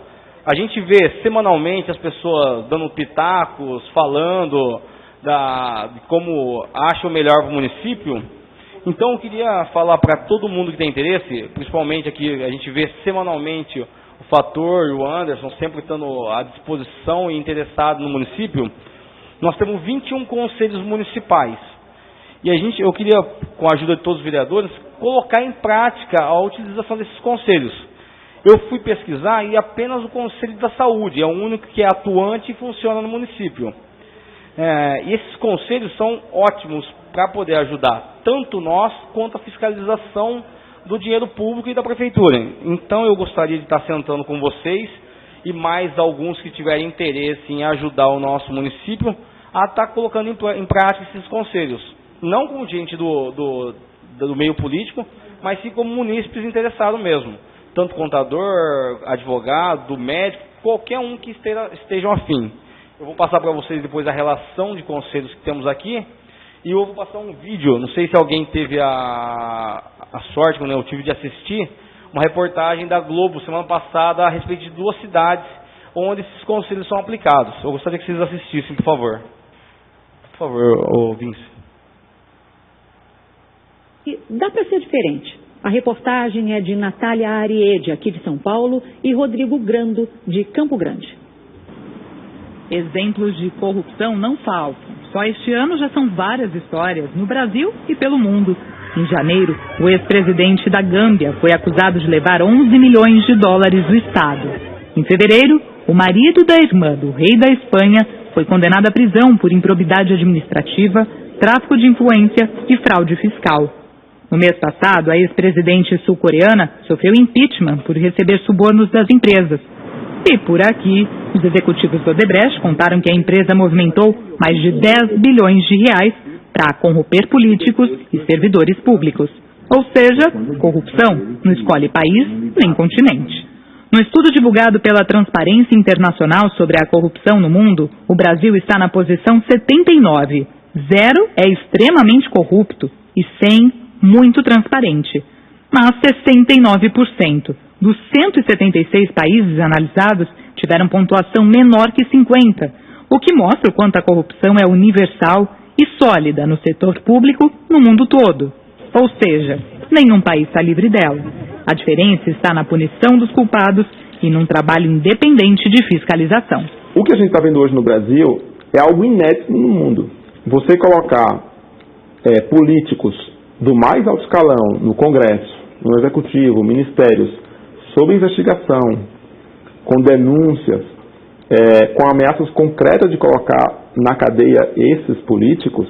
A gente vê semanalmente as pessoas dando pitacos, falando de como acham melhor para o município. Então eu queria falar para todo mundo que tem interesse, principalmente aqui a gente vê semanalmente o Fator e o Anderson sempre estando à disposição e interessado no município. Nós temos 21 conselhos municipais. E eu queria, com a ajuda de todos os vereadores, colocar em prática a utilização desses conselhos. Eu fui pesquisar e apenas o Conselho da Saúde é o único que é atuante e funciona no município. E esses conselhos são ótimos para poder ajudar tanto nós quanto a fiscalização do dinheiro público e da prefeitura. Então eu gostaria de estar sentando com vocês e mais alguns que tiverem interesse em ajudar o nosso município a estar colocando em prática esses conselhos. Não como gente do meio político, mas sim como munícipes interessados mesmo. Tanto contador, advogado, médico, qualquer um que estejam afim. Eu vou passar para vocês depois a relação de conselhos que temos aqui. E eu vou passar um vídeo, não sei se alguém teve a sorte, quando eu tive de assistir, uma reportagem da Globo semana passada a respeito de 2 cidades onde esses conselhos são aplicados. Eu gostaria que vocês assistissem, por favor. Por favor, Vince. Dá para ser diferente. A reportagem é de Natália Ariede, aqui de São Paulo, e Rodrigo Grando, de Campo Grande. Exemplos de corrupção não faltam. Só este ano já são várias histórias, no Brasil e pelo mundo. Em janeiro, o ex-presidente da Gâmbia foi acusado de levar 11 milhões de dólares do Estado. Em fevereiro, o marido da irmã do rei da Espanha foi condenado à prisão por improbidade administrativa, tráfico de influência e fraude fiscal. No mês passado, a ex-presidente sul-coreana sofreu impeachment por receber subornos das empresas. E por aqui, os executivos do Odebrecht contaram que a empresa movimentou mais de 10 bilhões de reais para corromper políticos e servidores públicos. Ou seja, corrupção não escolhe país nem continente. No estudo divulgado pela Transparência Internacional sobre a corrupção no mundo, o Brasil está na posição 79. 0 é extremamente corrupto e 100 muito transparente. Mas 69% dos 176 países analisados tiveram pontuação menor que 50, o que mostra o quanto a corrupção é universal e sólida no setor público no mundo todo. Ou seja, nenhum país está livre dela. A diferença está na punição dos culpados e num trabalho independente de fiscalização. O que a gente está vendo hoje no Brasil é algo inédito no mundo. Você colocar políticos do mais alto escalão no Congresso, no Executivo, ministérios, sob investigação, com denúncias, com ameaças concretas de colocar na cadeia esses políticos,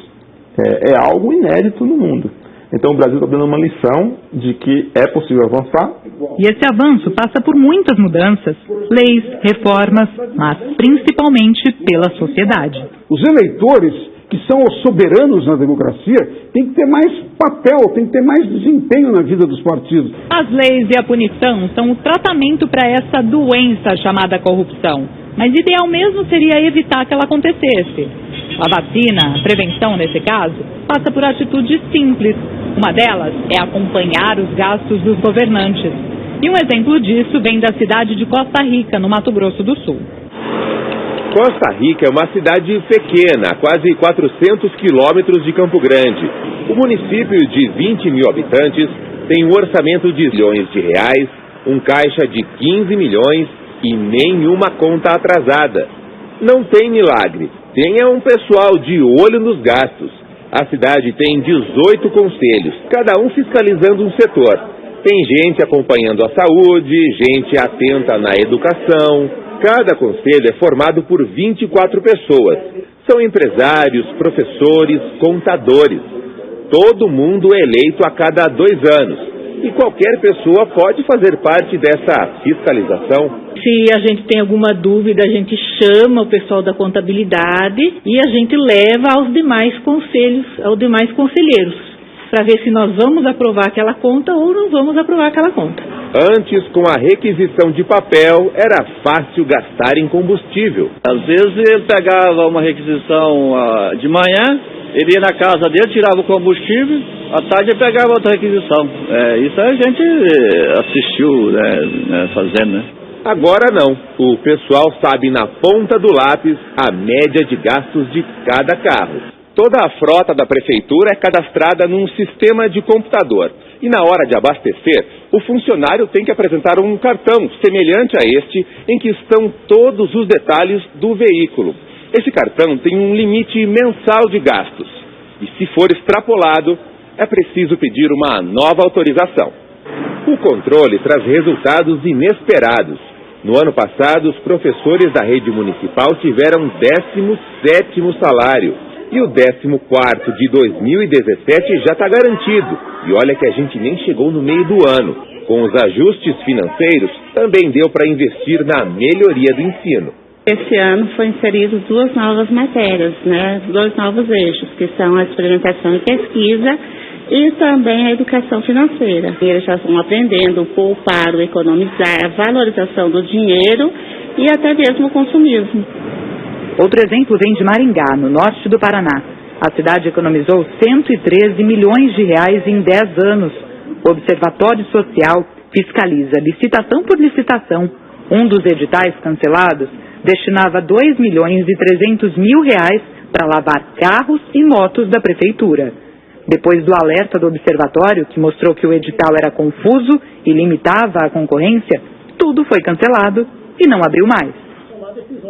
é algo inédito no mundo. Então o Brasil está dando uma lição de que é possível avançar. E esse avanço passa por muitas mudanças, leis, reformas, mas principalmente pela sociedade. Os eleitores, que são os soberanos na democracia, têm que ter mais papel, têm que ter mais desempenho na vida dos partidos. As leis e a punição são o tratamento para essa doença chamada corrupção. Mas ideal mesmo seria evitar que ela acontecesse. A vacina, a prevenção nesse caso, passa por atitudes simples. Uma delas é acompanhar os gastos dos governantes. E um exemplo disso vem da cidade de Costa Rica, no Mato Grosso do Sul. Costa Rica é uma cidade pequena, quase 400 quilômetros de Campo Grande. O município de 20 mil habitantes tem um orçamento de milhões de reais, um caixa de 15 milhões e nenhuma conta atrasada. Não tem milagre, tem um pessoal de olho nos gastos. A cidade tem 18 conselhos, cada um fiscalizando um setor. Tem gente acompanhando a saúde, gente atenta na educação. Cada conselho é formado por 24 pessoas. São empresários, professores, contadores. Todo mundo é eleito a cada 2 anos. E qualquer pessoa pode fazer parte dessa fiscalização. Se a gente tem alguma dúvida, a gente chama o pessoal da contabilidade e a gente leva aos demais conselhos, aos demais conselheiros, para ver se nós vamos aprovar aquela conta ou não vamos aprovar aquela conta. Antes, com a requisição de papel, era fácil gastar em combustível. Às vezes ele pegava uma requisição de manhã, ele ia na casa dele, tirava o combustível, à tarde ele pegava outra requisição. Isso a gente assistiu fazendo, né? Agora não. O pessoal sabe na ponta do lápis a média de gastos de cada carro. Toda a frota da prefeitura é cadastrada num sistema de computador. E na hora de abastecer, o funcionário tem que apresentar um cartão semelhante a este, em que estão todos os detalhes do veículo. Esse cartão tem um limite mensal de gastos. E se for extrapolado, é preciso pedir uma nova autorização. O controle traz resultados inesperados. No ano passado, os professores da rede municipal tiveram 17º salário. E o 14º de 2017 já está garantido. E olha que a gente nem chegou no meio do ano. Com os ajustes financeiros, também deu para investir na melhoria do ensino. Esse ano foi inserido 2 novas matérias, 2 novos eixos, que são a experimentação e pesquisa e também a educação financeira. Eles já estão aprendendo o poupar, o economizar, a valorização do dinheiro e até mesmo o consumismo. Outro exemplo vem de Maringá, no norte do Paraná. A cidade economizou 113 milhões de reais em 10 anos. O Observatório Social fiscaliza licitação por licitação. Um dos editais cancelados destinava 2 milhões e 300 mil reais para lavar carros e motos da prefeitura. Depois do alerta do observatório, que mostrou que o edital era confuso e limitava a concorrência, tudo foi cancelado e não abriu mais.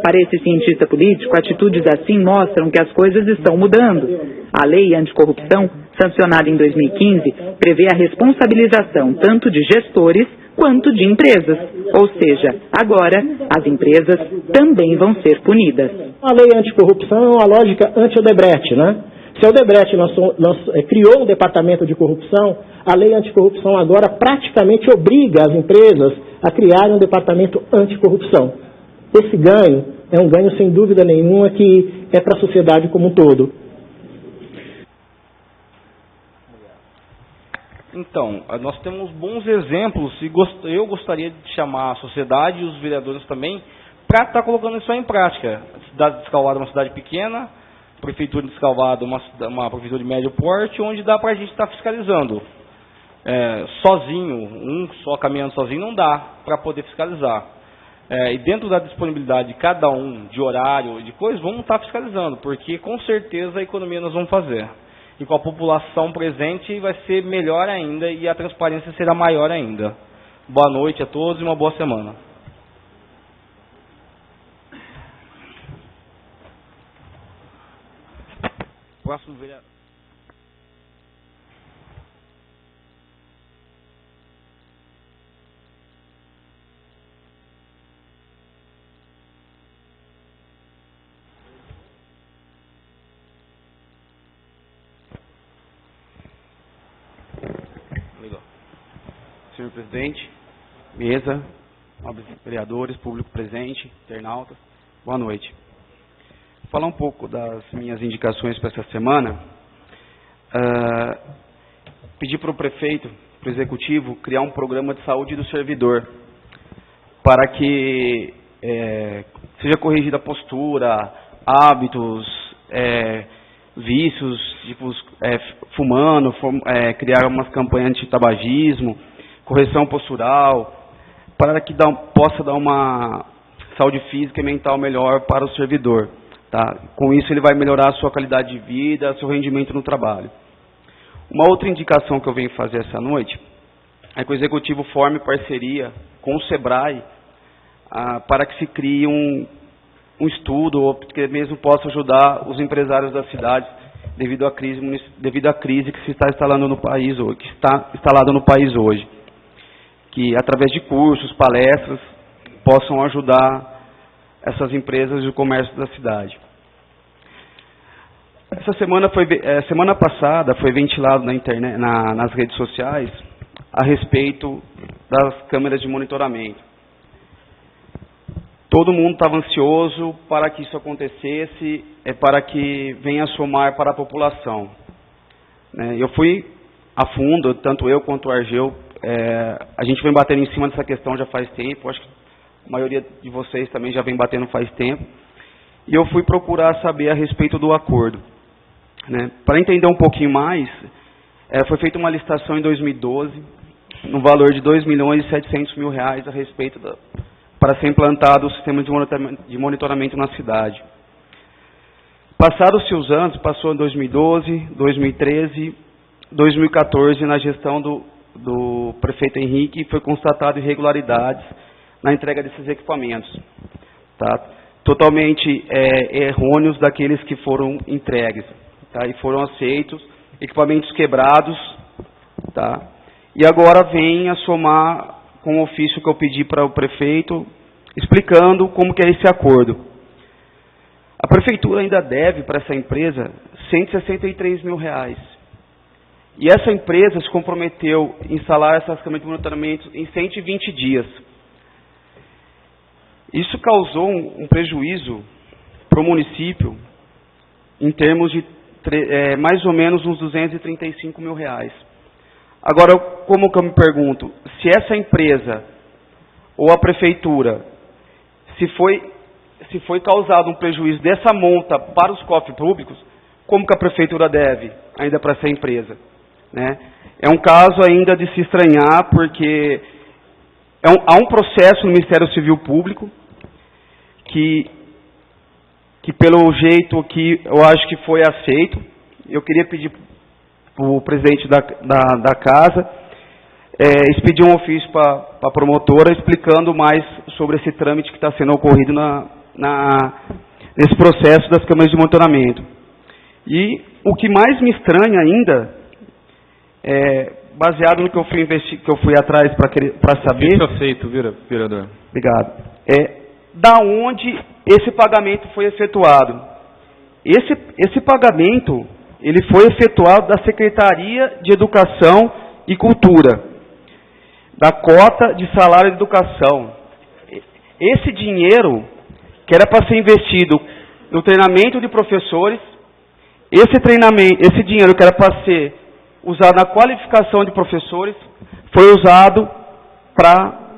Para esse cientista político, atitudes assim mostram que as coisas estão mudando. A lei anticorrupção, sancionada em 2015, prevê a responsabilização tanto de gestores quanto de empresas. Ou seja, agora as empresas também vão ser punidas. A lei anticorrupção é uma lógica anti-Odebrecht, Se a Odebrecht criou um departamento de corrupção, a lei anticorrupção agora praticamente obriga as empresas a criar um departamento anticorrupção. Esse ganho é um ganho sem dúvida nenhuma que é para a sociedade como um todo. Então, nós temos bons exemplos e eu gostaria de chamar a sociedade e os vereadores também para estar colocando isso em prática. A cidade de Escalvado é uma cidade pequena, a prefeitura de Escalvado é uma prefeitura de médio porte, onde dá para a gente estar fiscalizando. Sozinho, um só caminhando sozinho não dá para poder fiscalizar. E dentro da disponibilidade de cada um, de horário, de coisas, vamos estar fiscalizando, porque com certeza a economia nós vamos fazer. E com a população presente vai ser melhor ainda e a transparência será maior ainda. Boa noite a todos e uma boa semana. Próximo vereador. senhor presidente, mesa, nobres vereadores, público presente, internautas, boa noite. Vou falar um pouco das minhas indicações para essa semana. Pedir para o prefeito, para o executivo, criar um programa de saúde do servidor, para que seja corrigida a postura, hábitos, vícios, tipo fumando, criar umas campanhas anti-tabagismo, correção postural, para que possa dar uma saúde física e mental melhor para o servidor. Tá? Com isso ele vai melhorar a sua qualidade de vida, seu rendimento no trabalho. Uma outra indicação que eu venho fazer essa noite é que o executivo forme parceria com o SEBRAE para que se crie um estudo, ou que mesmo possa ajudar os empresários da cidade devido à crise que se está instalando no país hoje, que está instalada no país hoje, que através de cursos, palestras, possam ajudar essas empresas e o comércio da cidade. Essa semana passada foi ventilado na internet, nas redes sociais, a respeito das câmeras de monitoramento. Todo mundo estava ansioso para que isso acontecesse, para que venha somar para a população. Eu fui a fundo, tanto eu quanto o Argeu, a gente vem batendo em cima dessa questão já faz tempo, acho que a maioria de vocês também já vem batendo faz tempo, e eu fui procurar saber a respeito do acordo. Para entender um pouquinho mais, foi feita uma licitação em 2012, no valor de R$2.700.000 a respeito para ser implantado o sistema de monitoramento na cidade. Passados-se os anos, passou em 2012, 2013, 2014, na gestão do prefeito Henrique, foi constatado irregularidades na entrega desses equipamentos, tá? Totalmente errôneos daqueles que foram entregues, tá? E foram aceitos, equipamentos quebrados, tá? E agora vem a somar com o ofício que eu pedi para o prefeito, explicando como que é esse acordo. A prefeitura ainda deve para essa empresa R$163.000. E essa empresa se comprometeu em instalar essas câmeras de monitoramento em 120 dias. Isso causou um prejuízo para o município em termos de mais ou menos uns R$235.000. Agora, como que eu me pergunto, se essa empresa ou a prefeitura, se foi causado um prejuízo dessa monta para os cofres públicos, como que a prefeitura deve ainda para essa empresa? É um caso ainda de se estranhar, porque há um processo no Ministério Civil Público que pelo jeito que eu acho que foi aceito. Eu queria pedir para o presidente da casa expedir um ofício para a promotora explicando mais sobre esse trâmite que está sendo ocorrido nesse processo das câmeras de monitoramento. E o que mais me estranha ainda, baseado no que eu fui atrás para saber... Isso aceito, vereador. Obrigado. Da onde esse pagamento foi efetuado. Esse pagamento ele foi efetuado da Secretaria de Educação e Cultura, da cota de salário de educação. Esse dinheiro, que era para ser investido no treinamento de professores, esse dinheiro que era para ser usado na qualificação de professores, foi usado para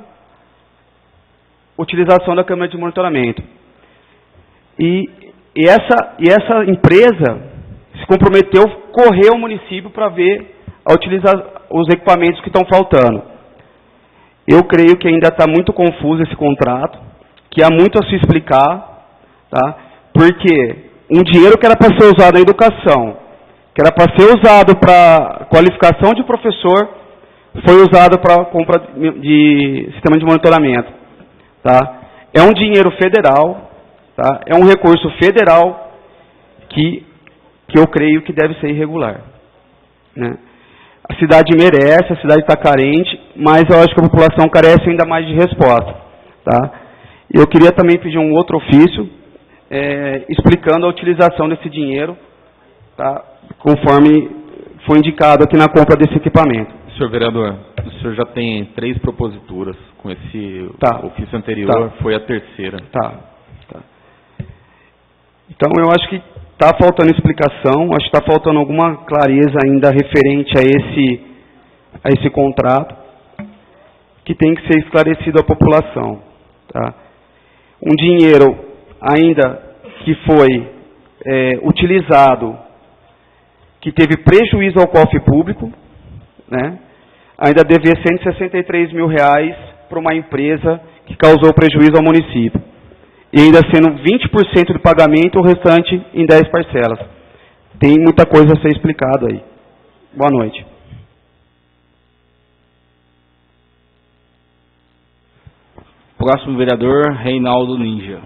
utilização da câmera de monitoramento. E essa empresa se comprometeu a correr ao município para ver, a utilizar os equipamentos que estão faltando. Eu creio que ainda está muito confuso esse contrato, que há muito a se explicar, tá? Porque um dinheiro que era para ser usado na educação, que era para ser usado para qualificação de professor, foi usado para compra de sistema de monitoramento. Tá? É um dinheiro federal, tá? É um recurso federal que eu creio que deve ser irregular. A cidade merece, a cidade está carente, mas eu acho que a população carece ainda mais de resposta. Tá? Eu queria também pedir um outro ofício, explicando a utilização desse dinheiro, tá? Conforme foi indicado aqui na compra desse equipamento. Senhor vereador. O senhor já tem 3 proposituras com esse ofício anterior, foi a terceira. Tá. Então, eu acho que está faltando explicação, acho que está faltando alguma clareza ainda referente a esse contrato, que tem que ser esclarecido à população. Tá? Um dinheiro ainda que foi utilizado, que teve prejuízo ao cofre público, né? Ainda devia R$163 mil para uma empresa que causou prejuízo ao município. E ainda sendo 20% do pagamento, o restante em 10 parcelas. Tem muita coisa a ser explicado aí. Boa noite. Próximo vereador, Reinaldo Ninja.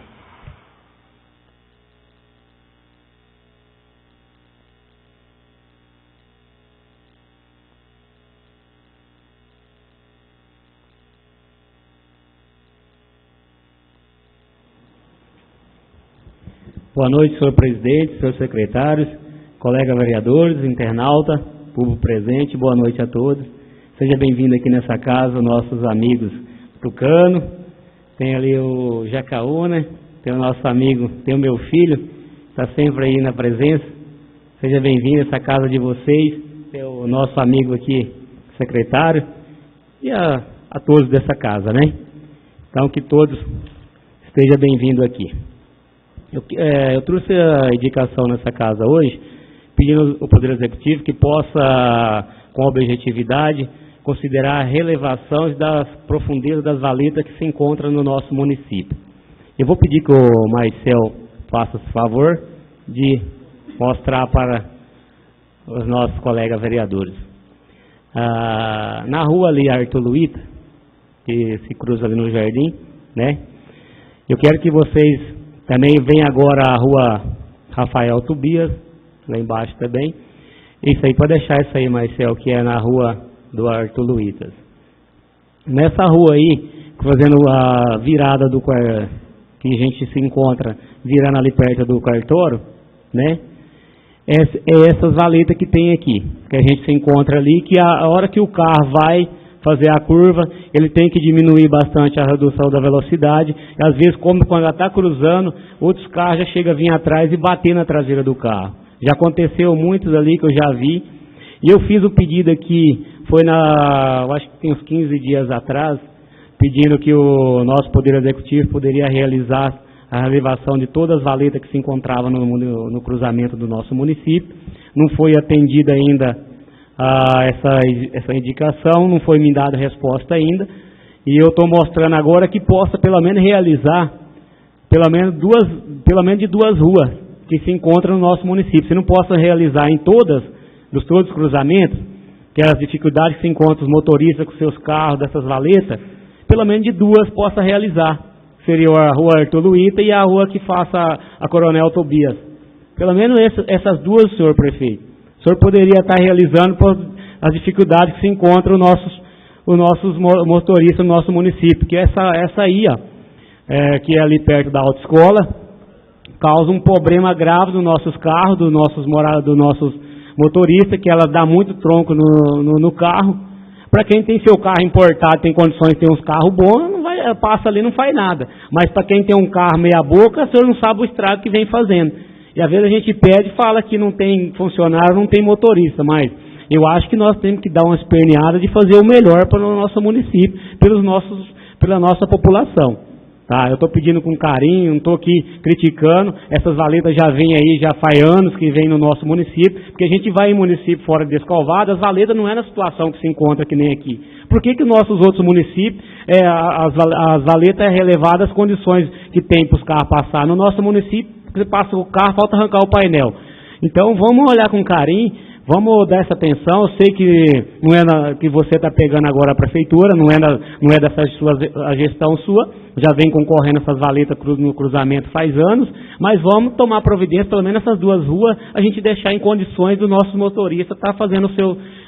Boa noite, senhor presidente, senhores secretários, colegas vereadores, internauta, público presente, boa noite a todos. Seja bem-vindo aqui nessa casa, nossos amigos Tucano, tem ali o Jacaúna, tem o nosso amigo, tem o meu filho, está sempre aí na presença. Seja bem-vindo a essa casa de vocês, tem o nosso amigo aqui, secretário, e a todos dessa casa, né? Então, que todos estejam bem-vindos aqui. Eu trouxe a indicação nessa casa hoje, pedindo ao Poder Executivo que possa, com objetividade, considerar a relevação das profundezas das valetas que se encontram no nosso município. Eu vou pedir que o Marcel faça esse favor de mostrar para os nossos colegas vereadores. Na rua ali, Arthur Luita, que se cruza ali no jardim, né? Eu quero que vocês também venham agora à rua Rafael Tobias, lá embaixo também. Isso aí, pode deixar isso aí, Marcel, que é na rua do Arthur Luitas. Nessa rua aí, fazendo a virada do que a gente se encontra, virando ali perto do cartório, né? Essas valetas que tem aqui, que a gente se encontra ali, que a hora que o carro vai fazer a curva, ele tem que diminuir bastante a redução da velocidade. E às vezes, como quando ela está cruzando, outros carros já chegam a vir atrás e bater na traseira do carro. Já aconteceu muitos ali que eu já vi. E eu fiz o pedido aqui, eu acho que tem uns 15 dias atrás, pedindo que o nosso Poder Executivo poderia realizar a relevação de todas as valetas que se encontravam no cruzamento do nosso município. Não foi atendida ainda essa indicação, não foi me dada resposta ainda, e eu estou mostrando agora que possa pelo menos realizar pelo menos de 2 ruas que se encontram no nosso município. Se não possa realizar em todos os cruzamentos, que é as dificuldades que se encontram os motoristas com seus carros, dessas valetas, pelo menos de 2 possa realizar. Seria a rua Arthur Luita e a rua que faça a Coronel Tobias. Pelo menos essas 2, senhor prefeito. O senhor poderia estar realizando por as dificuldades que se encontram os nossos motoristas no nosso município, que essa aí, que é ali perto da autoescola, causa um problema grave dos nossos carros, dos nossos motoristas, que ela dá muito tronco no carro. Para quem tem seu carro importado, tem condições de ter uns carros bons, passa ali e não faz nada. Mas para quem tem um carro meia boca, o senhor não sabe o estrago que vem fazendo. E às vezes a gente pede e fala que não tem funcionário, não tem motorista, mas eu acho que nós temos que dar uma esperneada de fazer o melhor para o nosso município, pela nossa população. Tá? Eu estou pedindo com carinho, não estou aqui criticando, essas valetas já vêm aí, já faz anos que vêm no nosso município, porque a gente vai em município fora de Escovado, as valetas não é na situação que se encontra que nem aqui. Por que nossos outros municípios, as valetas é relevadas as condições que tem para os carros passar? No nosso município, você passa o carro, falta arrancar o painel. Então, vamos olhar com carinho, vamos dar essa atenção. Eu sei que não é que você está pegando agora a prefeitura, não é dessa a gestão sua, já vem concorrendo essas valetas no cruzamento faz anos, mas vamos tomar providência, pelo menos essas 2 ruas, a gente deixar em condições do nosso motorista estar fazendo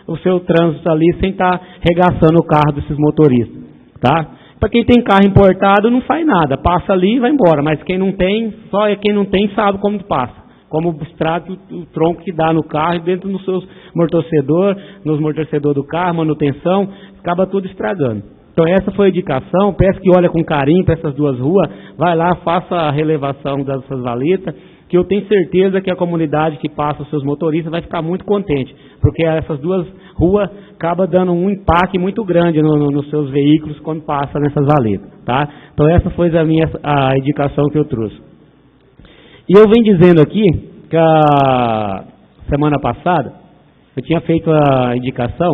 o seu trânsito ali, sem estar regaçando o carro desses motoristas, tá? Para quem tem carro importado não faz nada, passa ali e vai embora, mas quem não tem, só quem não tem sabe como passa. como estraga o tronco que dá no carro, dentro dos seus amortecedores, nos amortecedores do carro, manutenção, acaba tudo estragando. Então essa foi a indicação, peço que olhe com carinho para essas duas ruas, vai lá, faça a relevação dessas valetas, que eu tenho certeza que a comunidade que passa os seus motoristas vai ficar muito contente, porque essas duas ruas acabam dando um impacto muito grande nos seus veículos quando passa nessas valetas, tá? Então essa foi a indicação que eu trouxe. E eu venho dizendo aqui que a semana passada eu tinha feito a indicação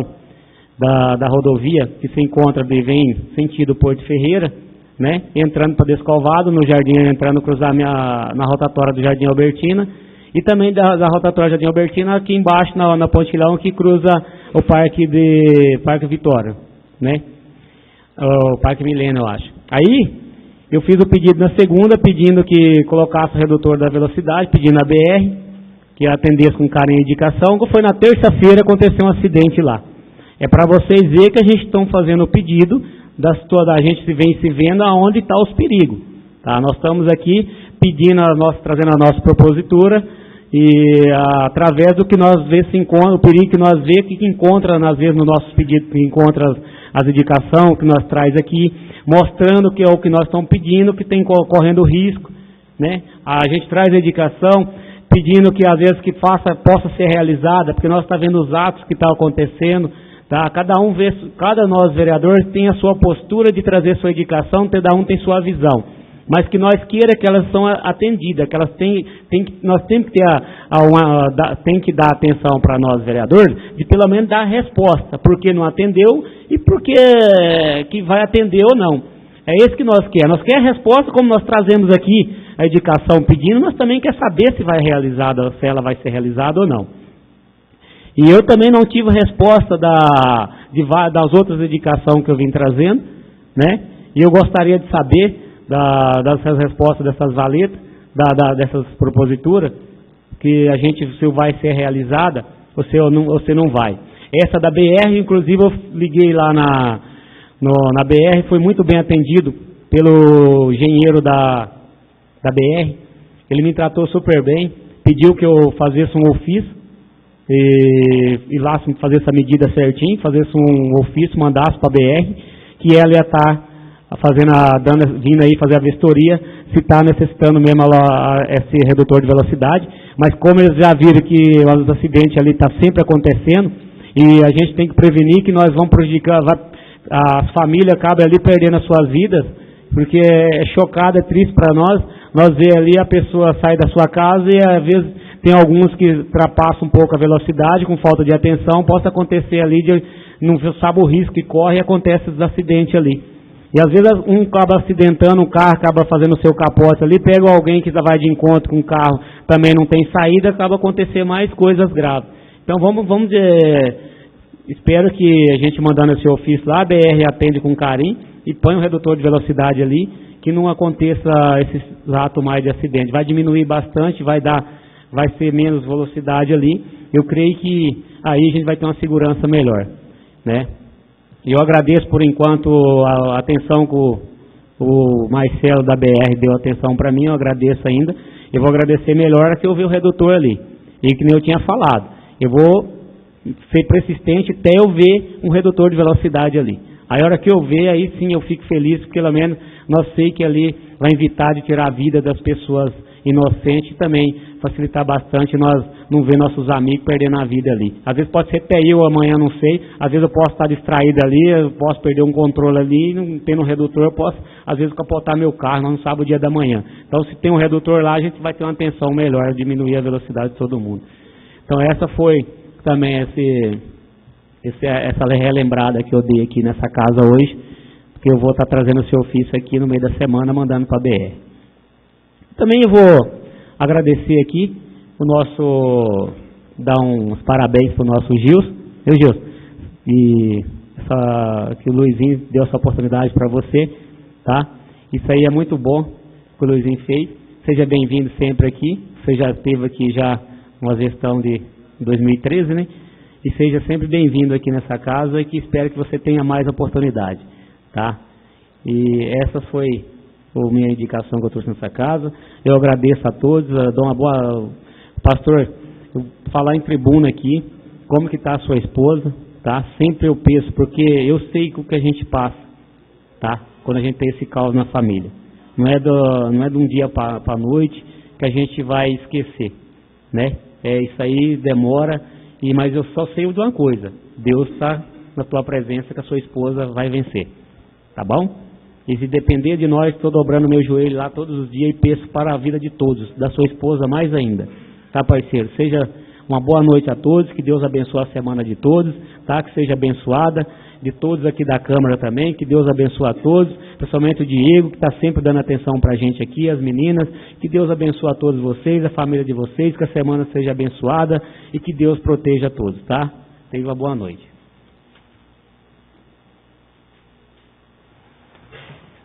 da rodovia que se encontra vem sentido Porto Ferreira, né, entrando para Descalvado, no Jardim, entrando cruzar na rotatória do Jardim Albertina, e também da rotatória Jardim Albertina aqui embaixo na Pontilhão, que cruza o Parque Vitória, né, o Parque Milênio, eu acho. Aí eu fiz o pedido na segunda, pedindo que colocasse o redutor da velocidade, pedindo a BR, que atendesse com carinho e indicação. Foi na terça-feira, aconteceu um acidente lá. É para vocês verem que a gente está fazendo o pedido, a gente vem se vendo aonde está os perigos. Tá? Nós estamos aqui pedindo, trazendo a nossa propositura, e através do que nós vemos, o perigo que nós vemos, que encontra, às vezes, no nosso pedido, que encontra as indicações que nós traz aqui, mostrando que é o que nós estamos pedindo, que tem correndo risco, né? A gente traz a indicação, pedindo que às vezes que possa ser realizada, porque nós estamos vendo os atos que estão acontecendo, tá? Cada nós vereadores tem a sua postura de trazer sua indicação, cada um tem sua visão, mas que nós queira que elas são atendidas, que elas nós temos que ter tem que dar atenção para nós vereadores, de pelo menos dar a resposta, porque não atendeu e porque que vai atender ou não. É isso que nós queremos. Nós queremos a resposta, como nós trazemos aqui a indicação pedindo, nós também queremos saber se ela vai ser realizada ou não. E eu também não tive resposta das outras indicações que eu vim trazendo, né? E eu gostaria de saber dessas respostas dessas valetas, dessas proposituras, que a gente, se vai ser realizada, ou se não vai. Essa da BR, inclusive, eu liguei lá na BR, foi muito bem atendido pelo engenheiro da BR, ele me tratou super bem, pediu que eu fizesse um ofício, e lá fazer essa medida certinho, fazesse um ofício, mandasse para a BR, que ela ia estar vindo aí fazer a vistoria, se está necessitando mesmo esse redutor de velocidade, mas como eles já viram que os acidentes ali estão sempre acontecendo, e a gente tem que prevenir que nós vamos prejudicar, as famílias acabam ali perdendo as suas vidas, porque é chocado, é triste para nós ver ali a pessoa sair da sua casa e às vezes tem alguns que ultrapassam um pouco a velocidade, com falta de atenção, possa acontecer ali, não sabe o risco que corre e acontece os acidentes ali. E às vezes um acaba acidentando um carro, acaba fazendo o seu capote ali, pega alguém que vai de encontro com o carro, também não tem saída, acaba acontecendo mais coisas graves. Então espero que a gente mandando esse ofício lá, a BR atende com carinho e põe um redutor de velocidade ali, que não aconteça esses atos mais de acidente. Vai diminuir bastante, vai ser menos velocidade ali. Eu creio que aí a gente vai ter uma segurança melhor, né? E eu agradeço por enquanto a atenção que o Marcelo da BR deu atenção para mim, eu agradeço ainda. Eu vou agradecer melhor que eu ver o redutor ali. E que nem eu tinha falado, eu vou ser persistente até eu ver um redutor de velocidade ali. Aí a hora que eu ver, aí sim eu fico feliz, porque pelo menos nós sei que ali vai evitar de tirar a vida das pessoas inocentes e também facilitar bastante nós não ver nossos amigos perdendo a vida ali. Às vezes pode ser até eu amanhã, não sei, às vezes eu posso estar distraído ali, eu posso perder um controle ali, não tendo um redutor, eu posso às vezes capotar meu carro, nós não sabemos o dia da manhã. Então se tem um redutor lá, a gente vai ter uma atenção melhor, diminuir a velocidade de todo mundo. Então essa foi também essa relembrada que eu dei aqui nessa casa hoje, porque eu vou estar trazendo esse ofício aqui no meio da semana, mandando para a BR. Também eu vou agradecer aqui dar uns parabéns para o nosso Gilson, e que o Luizinho deu essa oportunidade para você, tá? Isso aí é muito bom que o Luizinho fez. Seja bem-vindo sempre aqui. Você já esteve aqui já uma gestão de 2013, né? E seja sempre bem-vindo aqui nessa casa e que espero que você tenha mais oportunidade, tá? E essa foi a minha indicação que eu trouxe nessa casa. Eu agradeço a todos, dou uma boa Pastor, eu falar em tribuna aqui, como que está a sua esposa, tá? Sempre eu penso, porque eu sei o que a gente passa, tá? Quando a gente tem esse caos na família. Não é de um dia para a noite que a gente vai esquecer, né? Isso aí demora, mas eu só sei de uma coisa, Deus está na tua presença, que a sua esposa vai vencer, tá bom? E se depender de nós, estou dobrando meu joelho lá todos os dias e peço para a vida de todos, da sua esposa mais ainda, tá, parceiro? Seja uma boa noite a todos, que Deus abençoe a semana de todos, tá? Que seja abençoada, de todos aqui da Câmara também, que Deus abençoe a todos, principalmente o Diego, que está sempre dando atenção para a gente aqui, as meninas, que Deus abençoe a todos vocês, a família de vocês, que a semana seja abençoada e que Deus proteja a todos, tá? Tenha uma boa noite.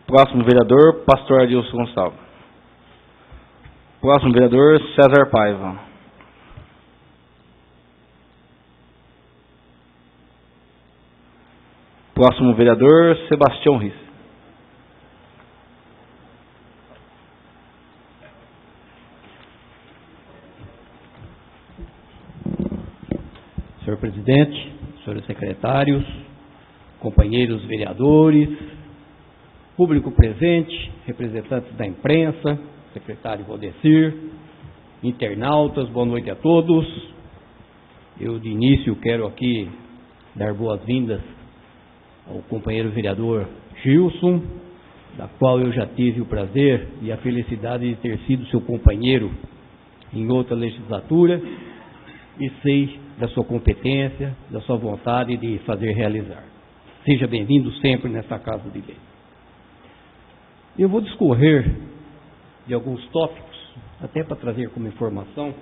Próximo vereador, pastor Adilson Gonçalves. Próximo vereador, César Paiva. Próximo vereador, Sebastião Riz. Senhor presidente, senhores secretários, companheiros vereadores, público presente, representantes da imprensa, secretário Valdecir, internautas, boa noite a todos. Eu de início quero aqui dar boas-vindas ao companheiro vereador Gilson, da qual eu já tive o prazer e a felicidade de ter sido seu companheiro em outra legislatura, e sei da sua competência, da sua vontade de fazer realizar. Seja bem-vindo sempre nessa casa de lei. Eu vou discorrer de alguns tópicos, até para trazer como informação,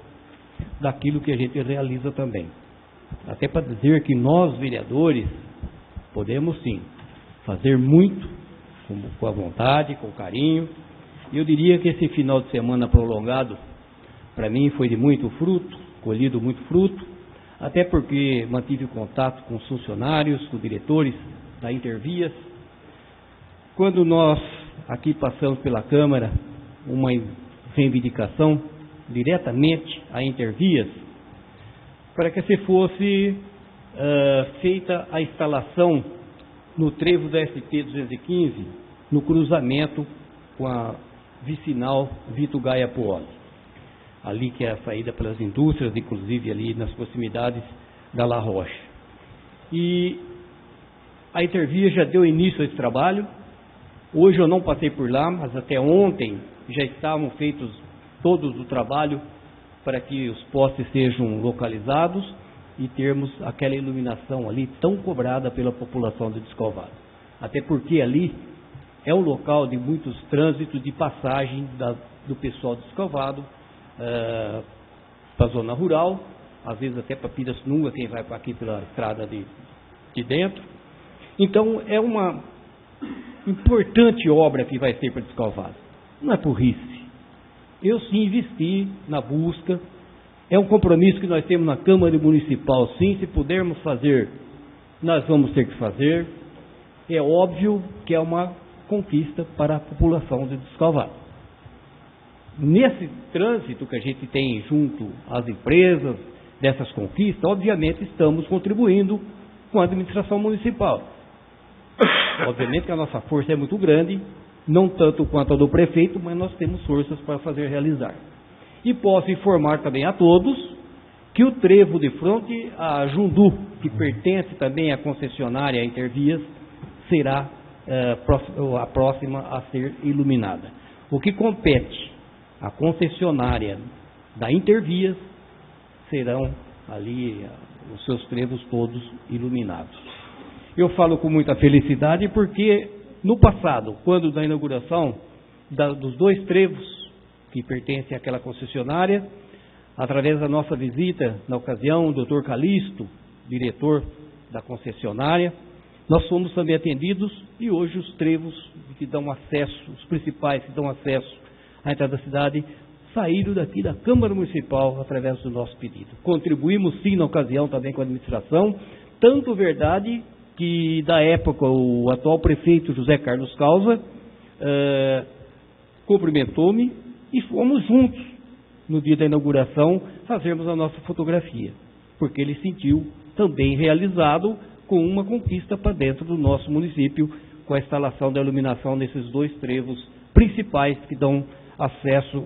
daquilo que a gente realiza também. Até para dizer que nós, vereadores, podemos sim fazer muito, com a vontade, com carinho. Eu diria que esse final de semana prolongado, para mim, foi de muito fruto, colhido muito fruto, até porque mantive contato com os funcionários, com diretores da Intervias. Quando nós aqui passamos pela Câmara uma reivindicação diretamente à Intervias, para que se fosse feita a instalação no trevo da SP-215, no cruzamento com a vicinal Vito Gaia Puoli, ali que é a saída pelas indústrias, inclusive ali nas proximidades da La Roche. E a Intervias já deu início a esse trabalho. Hoje eu não passei por lá, mas até ontem já estavam feitos todos o trabalho para que os postes sejam localizados e termos aquela iluminação ali tão cobrada pela população de Descalvado. Até porque ali é um local de muitos trânsitos de passagem do pessoal de Descalvado para a zona rural, às vezes até para Pirassununga, quem vai aqui pela estrada de dentro. Então é uma importante obra que vai ser para Descalvado. Não é burrice. Eu sim investi na busca. É um compromisso que nós temos na Câmara Municipal, sim. Se pudermos fazer, nós vamos ter que fazer. É óbvio que é uma conquista para a população de Descalvado. Nesse trânsito que a gente tem junto às empresas, dessas conquistas, obviamente estamos contribuindo com a administração municipal. Obviamente que a nossa força é muito grande, não tanto quanto a do prefeito, mas nós temos forças para fazer realizar. E posso informar também a todos que o trevo de fronte a Jundu, que pertence também à concessionária Intervias, será a próxima a ser iluminada. O que compete à concessionária da Intervias serão ali os seus trevos todos iluminados. Eu falo com muita felicidade porque no passado, quando da inauguração dos dois trevos que pertencem àquela concessionária, através da nossa visita, na ocasião, o Dr. Calixto, diretor da concessionária, nós fomos também atendidos e hoje os trevos que dão acesso, os principais que dão acesso à entrada da cidade, saíram daqui da Câmara Municipal através do nosso pedido. Contribuímos sim na ocasião também com a administração, tanto verdade que da época o atual prefeito José Carlos Causa cumprimentou-me e fomos juntos no dia da inauguração, fazermos a nossa fotografia, porque ele se sentiu também realizado com uma conquista para dentro do nosso município, com a instalação da iluminação nesses 2 trevos principais que dão acesso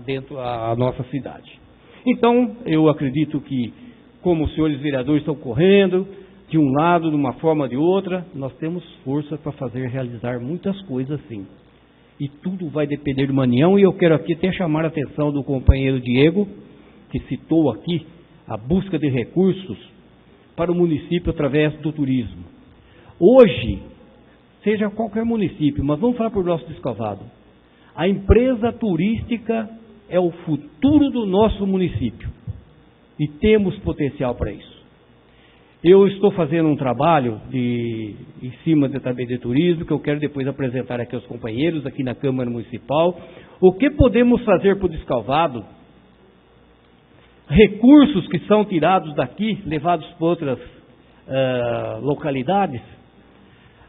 dentro à nossa cidade. Então, eu acredito que, como os senhores vereadores estão correndo, de um lado, de uma forma ou de outra, nós temos força para realizar muitas coisas sim. E tudo vai depender de uma união, e eu quero aqui até chamar a atenção do companheiro Diego, que citou aqui a busca de recursos para o município através do turismo. Hoje, seja qualquer município, mas vamos falar por nosso Descalvado, a empresa turística é o futuro do nosso município e temos potencial para isso. Eu estou fazendo um trabalho em cima também de turismo, que eu quero depois apresentar aqui aos companheiros, aqui na Câmara Municipal. O que podemos fazer para o Descalvado? Recursos que são tirados daqui, levados para outras localidades,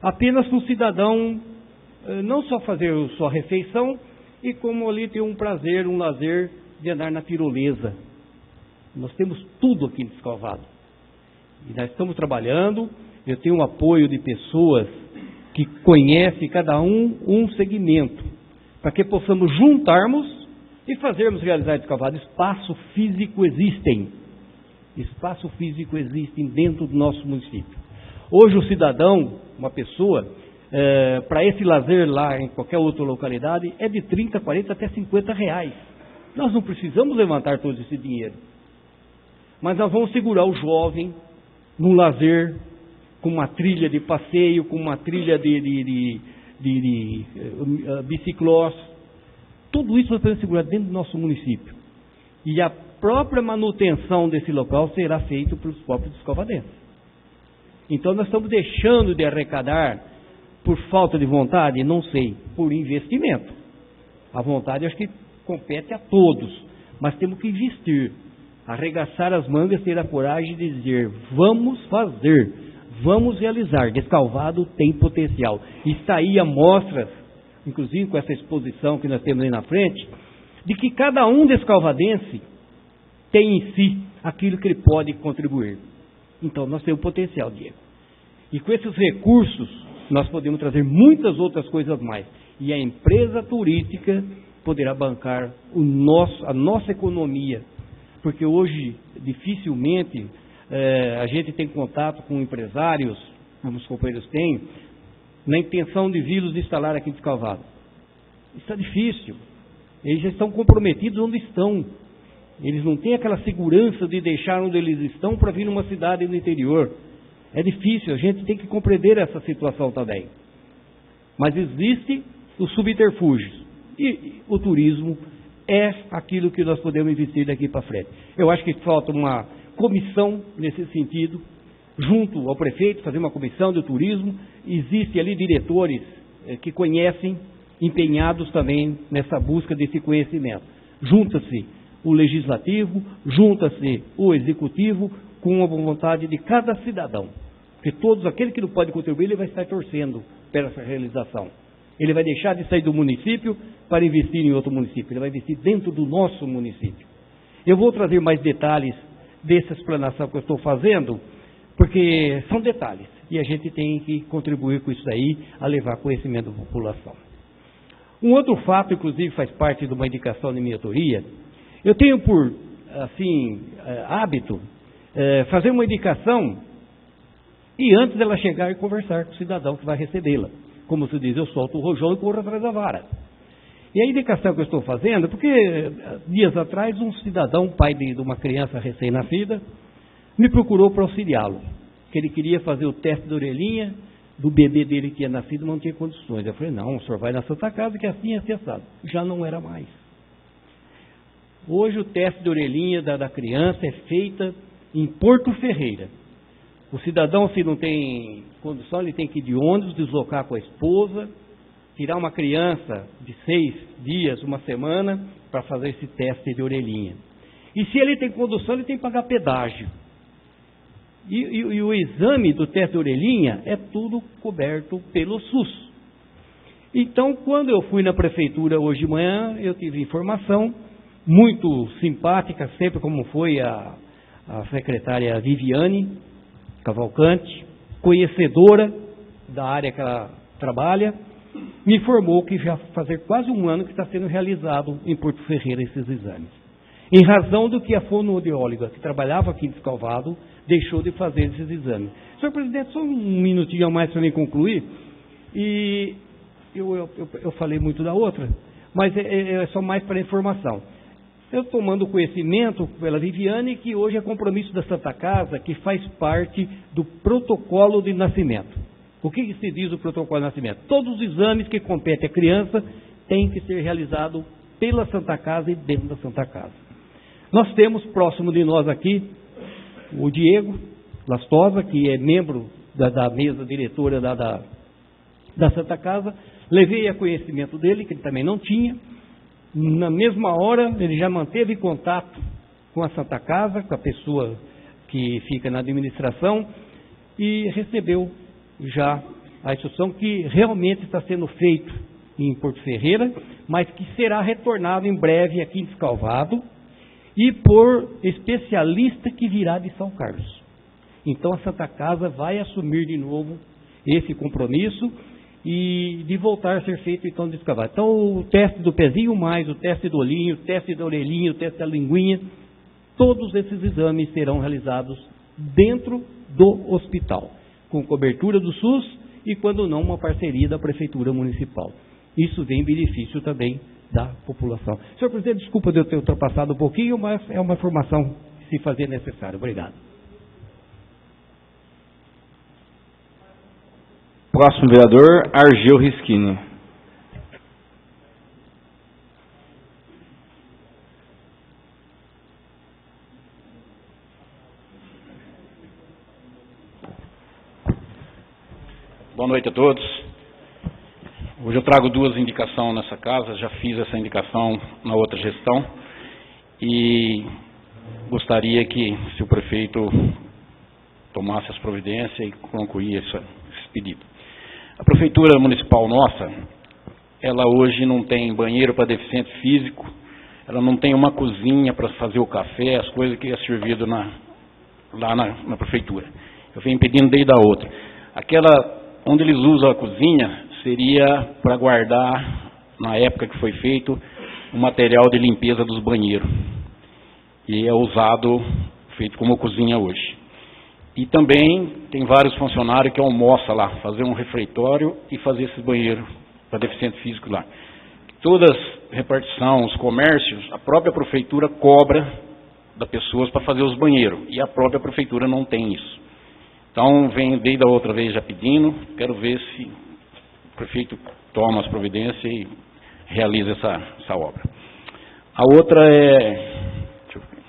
apenas para o cidadão não só fazer sua refeição, e como ali ter um prazer, um lazer de andar na tirolesa. Nós temos tudo aqui em Descalvado. E nós estamos trabalhando, eu tenho um apoio de pessoas que conhecem cada um segmento, para que possamos juntarmos e fazermos realizar Descalvado. Espaço físico existem dentro do nosso município. Hoje o cidadão, uma pessoa, para esse lazer lá em qualquer outra localidade, é de 30, 40 até 50 reais. Nós não precisamos levantar todo esse dinheiro, mas nós vamos segurar o jovem num lazer, com uma trilha de passeio, com uma trilha de biciclós. Tudo isso nós podemos segurar dentro do nosso município. E a própria manutenção desse local será feita pelos próprios descalvadenses. Então nós estamos deixando de arrecadar por falta de vontade? Não sei, por investimento. A vontade acho que compete a todos, mas temos que investir. Arregaçar as mangas, ter a coragem de dizer, vamos fazer, vamos realizar. Descalvado tem potencial. E está aí amostras, inclusive com essa exposição que nós temos aí na frente, de que cada um descalvadense tem em si aquilo que ele pode contribuir. Então nós temos potencial, Diego. E com esses recursos, nós podemos trazer muitas outras coisas mais. E a empresa turística poderá bancar a nossa economia. Porque hoje, dificilmente, a gente tem contato com empresários, como os companheiros têm, na intenção de vê-los instalar aqui em Descalvado. Isso está difícil. Eles já estão comprometidos onde estão. Eles não têm aquela segurança de deixar onde eles estão para vir numa cidade no interior. É difícil, a gente tem que compreender essa situação também. Mas existe os subterfúgios. E o turismo é aquilo que nós podemos investir daqui para frente. Eu acho que falta uma comissão nesse sentido, junto ao prefeito, fazer uma comissão de turismo. Existe ali diretores que conhecem, empenhados também nessa busca desse conhecimento. Junta-se o legislativo, junta-se o executivo, com a vontade de cada cidadão. Porque todos, aquele que não pode contribuir, ele vai estar torcendo para essa realização. Ele vai deixar de sair do município para investir em outro município. Ele vai investir dentro do nosso município. Eu vou trazer mais detalhes dessa explanação que eu estou fazendo, porque são detalhes. E a gente tem que contribuir com isso daí, a levar conhecimento da população. Um outro fato, inclusive, faz parte de uma indicação de minha autoria. Eu tenho por, assim, hábito, fazer uma indicação e antes dela chegar e conversar com o cidadão que vai recebê-la. Como se diz, eu solto o rojão e corro atrás da vara. E a indicação que eu estou fazendo, porque dias atrás um cidadão, pai de uma criança recém-nascida, me procurou para auxiliá-lo, que ele queria fazer o teste da orelhinha do bebê dele que tinha nascido, mas não tinha condições. Eu falei, não, o senhor vai na Santa Casa que assim é acessado. Já não era mais. Hoje o teste de orelhinha da criança é feita em Porto Ferreira. O cidadão, se não tem condição, ele tem que ir de ônibus, deslocar com a esposa, tirar uma criança de 6 dias, uma semana, para fazer esse teste de orelhinha. E se ele tem condução, ele tem que pagar pedágio. E o exame do teste de orelhinha é tudo coberto pelo SUS. Então, quando eu fui na prefeitura hoje de manhã, eu tive informação muito simpática, sempre como foi a secretária Viviane Cavalcante, conhecedora da área que ela trabalha, me informou que já fazer quase um ano que está sendo realizado em Porto Ferreira esses exames. Em razão do que a fonoaudióloga que trabalhava aqui em Descalvado deixou de fazer esses exames. Senhor presidente, só um minutinho a mais para me concluir. E eu falei muito da outra, mas é só mais para informação. Eu tomando conhecimento pela Viviane que hoje é compromisso da Santa Casa que faz parte do protocolo de nascimento. O que se diz o protocolo de nascimento? Todos os exames que competem à criança têm que ser realizados pela Santa Casa e dentro da Santa Casa. Nós temos próximo de nós aqui o Diego Lastosa, que é membro da mesa diretora da Santa Casa. Levei a conhecimento dele, que ele também não tinha. Na mesma hora, ele já manteve contato com a Santa Casa, com a pessoa que fica na administração, e recebeu já a instrução que realmente está sendo feito em Porto Ferreira, mas que será retornado em breve aqui em Descalvado, e por especialista que virá de São Carlos. Então a Santa Casa vai assumir de novo esse compromisso e de voltar a ser feito então de Descalvado. Então o teste do pezinho mais, o teste do olhinho, o teste da orelhinha, o teste da linguinha, todos esses exames serão realizados dentro do hospital, com cobertura do SUS e, quando não, uma parceria da Prefeitura Municipal. Isso vem em benefício também da população. Senhor presidente, desculpa de eu ter ultrapassado um pouquinho, mas é uma informação que se fazia necessária. Obrigado. Próximo vereador, Argel Rischini. Boa noite a todos. Hoje eu trago duas indicações nessa casa, já fiz essa indicação na outra gestão e gostaria que, se o prefeito tomasse as providências e concluísse esse pedido. A Prefeitura Municipal nossa, ela hoje não tem banheiro para deficiente físico, ela não tem uma cozinha para fazer o café, as coisas que é servido lá na Prefeitura. Eu venho pedindo desde a outra. Aquela onde eles usam a cozinha seria para guardar, na época que foi feito, o material de limpeza dos banheiros. E é usado, feito como cozinha hoje. E também tem vários funcionários que almoçam lá, fazer um refeitório e fazer esse banheiro para deficiente físico lá. Todas repartição, os comércios, a própria prefeitura cobra das pessoas para fazer os banheiros. E a própria prefeitura não tem isso. Então, venho desde a outra vez já pedindo, quero ver se o prefeito toma as providências e realiza essa obra. A outra é... Deixa eu ver.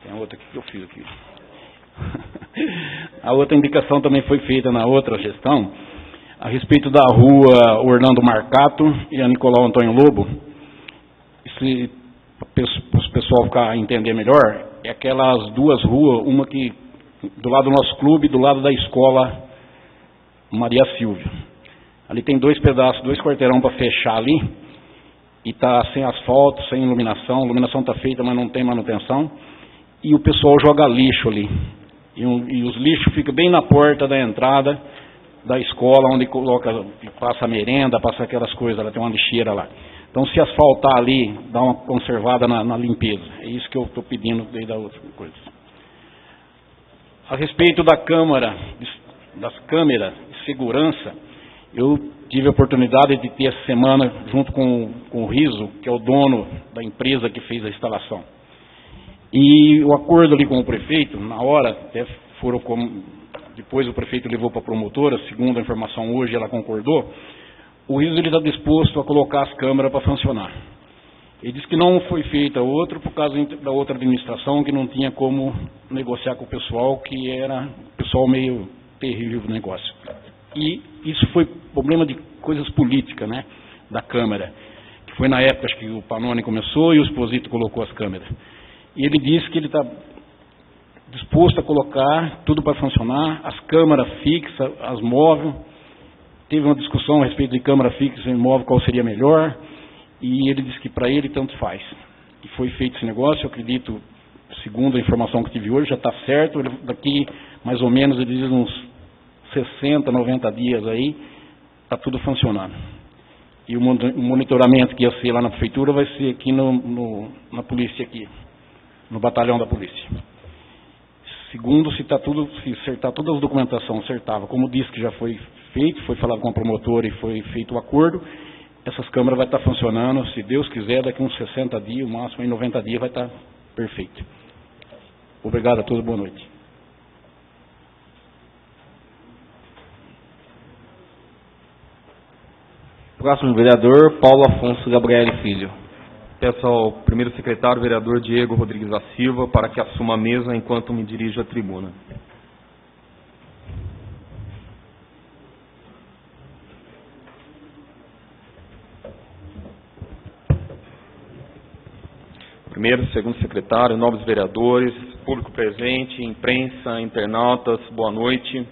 Tem a outra que eu fiz aqui. A outra indicação também foi feita na outra gestão, a respeito da rua Orlando Marcato e a Nicolau Antônio Lobo. Para o pessoal entender melhor, é aquelas duas ruas, uma que do lado do nosso clube, do lado da escola Maria Silvia. Ali tem dois pedaços, dois quarteirão para fechar ali, e está sem asfalto, sem iluminação. A iluminação está feita, mas não tem manutenção, e o pessoal joga lixo ali. E os lixos ficam bem na porta da entrada da escola, onde passa a merenda, passa aquelas coisas, ela tem uma lixeira lá. Então, se asfaltar ali, dá uma conservada na limpeza. É isso que eu estou pedindo desde a outra coisa. A respeito da das câmeras de segurança, eu tive a oportunidade de ter essa semana, junto com o Riso, que é o dono da empresa que fez a instalação. E o acordo ali com o prefeito, na hora, até foram depois o prefeito levou para a promotora, segundo a informação hoje, ela concordou. O Riso está disposto a colocar as câmeras para funcionar. Ele disse que não foi feita outra por causa da outra administração, que não tinha como negociar com o pessoal, que era o pessoal meio terrível do negócio. E isso foi problema de coisas políticas, né, da Câmara, que foi na época, acho que o Panoni começou e o Esposito colocou as câmeras. E ele disse que ele está disposto a colocar tudo para funcionar, as câmaras fixas, as móveis. Teve uma discussão a respeito de câmara fixa e móvel, qual seria melhor, e ele disse que para ele tanto faz. E foi feito esse negócio, eu acredito, segundo a informação que tive hoje, já está certo, daqui mais ou menos, ele diz uns 60, 90 dias aí, está tudo funcionando. E o monitoramento que ia ser lá na prefeitura vai ser aqui na polícia aqui, no batalhão da polícia. Segundo, se acertar toda a documentação, acertava, como disse que já foi feito, foi falado com a promotora e foi feito o acordo, essas câmaras vão estar funcionando, se Deus quiser, daqui uns 60 dias, o máximo em 90 dias vai estar perfeito. Obrigado a todos, boa noite. Próximo vereador, Paulo Afonso Gabriele Filho. Peço ao primeiro secretário, vereador Diego Rodrigues da Silva, para que assuma a mesa enquanto me dirijo à tribuna. Primeiro, segundo secretário, nobres vereadores, público presente, imprensa, internautas, boa noite.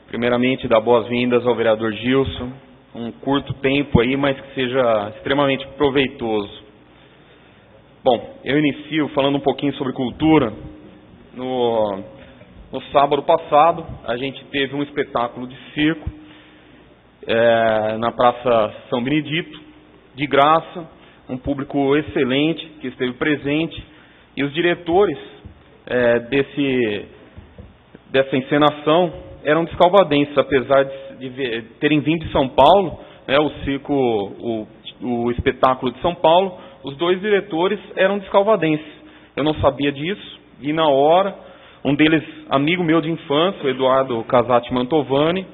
Primeiramente, dar boas-vindas ao vereador Gilson. Um curto tempo aí, mas que seja extremamente proveitoso. Bom, eu inicio falando um pouquinho sobre cultura. No sábado passado, a gente teve um espetáculo de circo na Praça São Benedito, de graça, um público excelente que esteve presente, e os diretores dessa encenação eram descalvadenses, apesar de terem vindo de São Paulo, o circo, o espetáculo de São Paulo, os dois diretores eram descalvadenses. Eu não sabia disso, e na hora, um deles, amigo meu de infância, o Eduardo Casati Mantovani,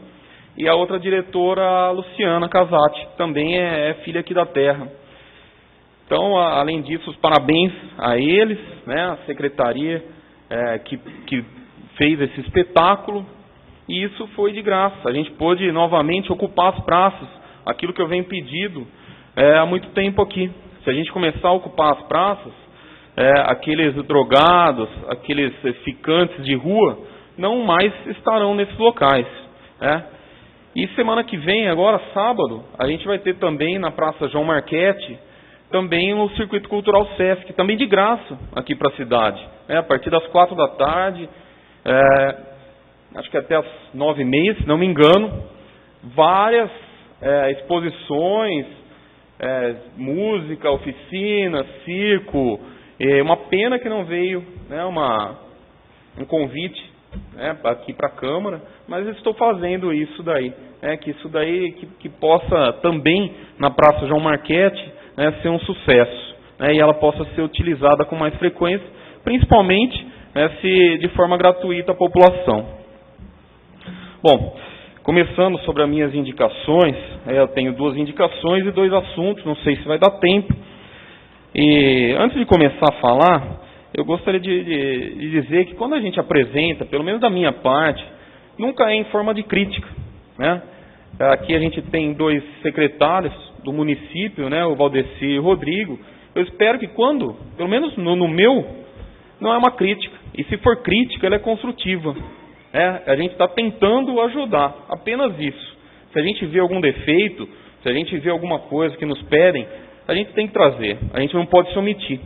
e a outra diretora, a Luciana Casati, que também é filha aqui da terra. Então, além disso, os parabéns a eles, a secretaria que fez esse espetáculo, e isso foi de graça. A gente pôde novamente ocupar as praças, aquilo que eu venho pedindo há muito tempo aqui. Se a gente começar a ocupar as praças, aqueles drogados, aqueles ficantes de rua, não mais estarão nesses locais. E semana que vem, agora sábado, a gente vai ter também na Praça João Marchetti, também o Circuito Cultural Sesc, também de graça aqui para a cidade. A partir das 4 da tarde, acho que até as 9h30, se não me engano, várias exposições, música, oficina, circo. Uma pena que não veio um convite aqui para a Câmara, mas eu estou fazendo isso daí, que possa também na Praça João Marchetti ser um sucesso, e ela possa ser utilizada com mais frequência, principalmente se de forma gratuita a população. Bom, começando sobre as minhas indicações, eu tenho 2 indicações e 2 assuntos, não sei se vai dar tempo. E antes de começar a falar, eu gostaria de dizer que quando a gente apresenta, pelo menos da minha parte, nunca é em forma de crítica. Aqui a gente tem 2 secretários do município, o Valdeci e o Rodrigo. Eu espero que quando, pelo menos no meu, não é uma crítica. E se for crítica, ela é construtiva. A gente está tentando ajudar, apenas isso. Se a gente vê algum defeito, se a gente vê alguma coisa que nos pedem, a gente tem que trazer, a gente não pode se omitir.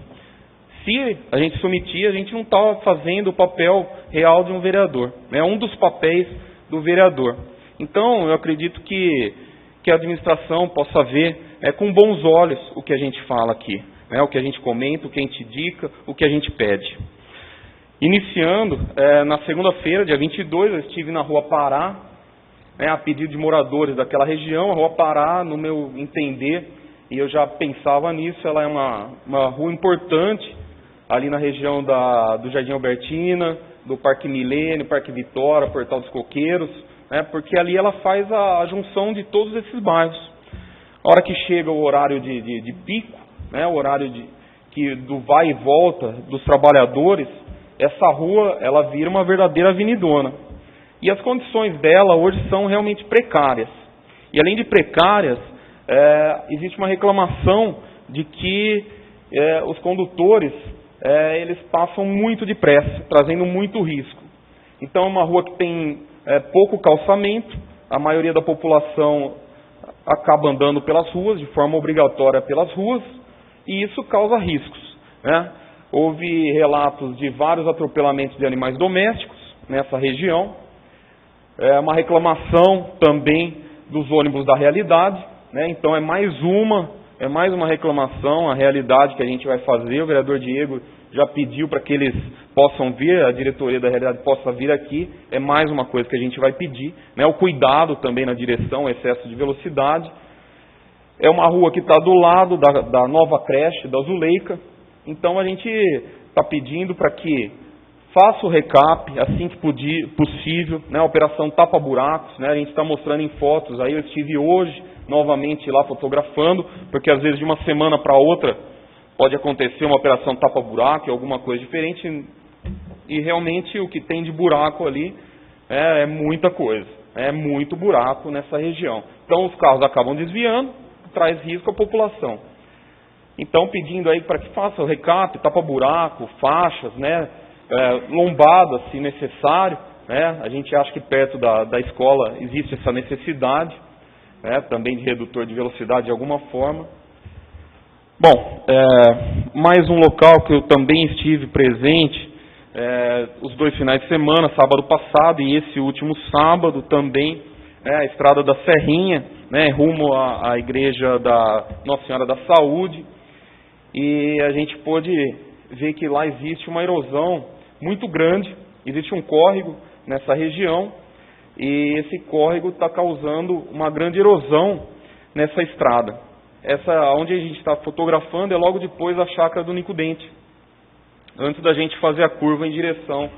Se a gente se omitir, a gente não está fazendo o papel real de um vereador, um dos papéis do vereador. Então, eu acredito que a administração possa ver com bons olhos o que a gente fala aqui, o que a gente comenta, o que a gente indica, o que a gente pede. Iniciando, na segunda-feira, dia 22, eu estive na Rua Pará, a pedido de moradores daquela região. A Rua Pará, no meu entender, e eu já pensava nisso, ela é uma rua importante ali na região do Jardim Albertina, do Parque Milênio, Parque Vitória, Portal dos Coqueiros, porque ali ela faz a junção de todos esses bairros. A hora que chega o horário de pico, o horário do vai e volta dos trabalhadores, essa rua ela vira uma verdadeira avenidona. E as condições dela hoje são realmente precárias. E além de precárias, existe uma reclamação de que os condutores eles passam muito depressa, trazendo muito risco. Então é uma rua que tem pouco calçamento, a maioria da população acaba andando pelas ruas, de forma obrigatória pelas ruas, e isso causa riscos, né? Houve relatos de vários atropelamentos de animais domésticos nessa região, uma reclamação também dos ônibus da realidade, né? Então é mais uma reclamação, a realidade que a gente vai fazer. O vereador Diego já pediu para que eles possam vir, a diretoria da realidade possa vir aqui, é mais uma coisa que a gente vai pedir, né? O cuidado também na direção, o excesso de velocidade. É uma rua que está do lado da nova creche, da Zuleika, então a gente está pedindo para que faça o recap assim que possível, né? A operação tapa-buracos, né? A gente está mostrando em fotos, aí eu estive hoje novamente lá fotografando, porque às vezes de uma semana para outra pode acontecer uma operação tapa-buraco, alguma coisa diferente, e realmente o que tem de buraco ali é muita coisa, é muito buraco nessa região. Então os carros acabam desviando, traz risco à população. Então pedindo aí para que faça o recap, tapa-buraco, faixas, né? Lombadas se necessário, né? A gente acha que perto da escola existe essa necessidade, né? Também de redutor de velocidade de alguma forma. Bom, mais um local que eu também estive presente, os 2 finais de semana, sábado passado e esse último sábado também, a estrada da Serrinha, né, rumo à igreja da Nossa Senhora da Saúde, e a gente pôde ver que lá existe uma erosão muito grande, existe um córrego nessa região, e esse córrego está causando uma grande erosão nessa estrada. Essa onde a gente está fotografando é logo depois da chácara do Nicodente, antes da gente fazer a curva em direção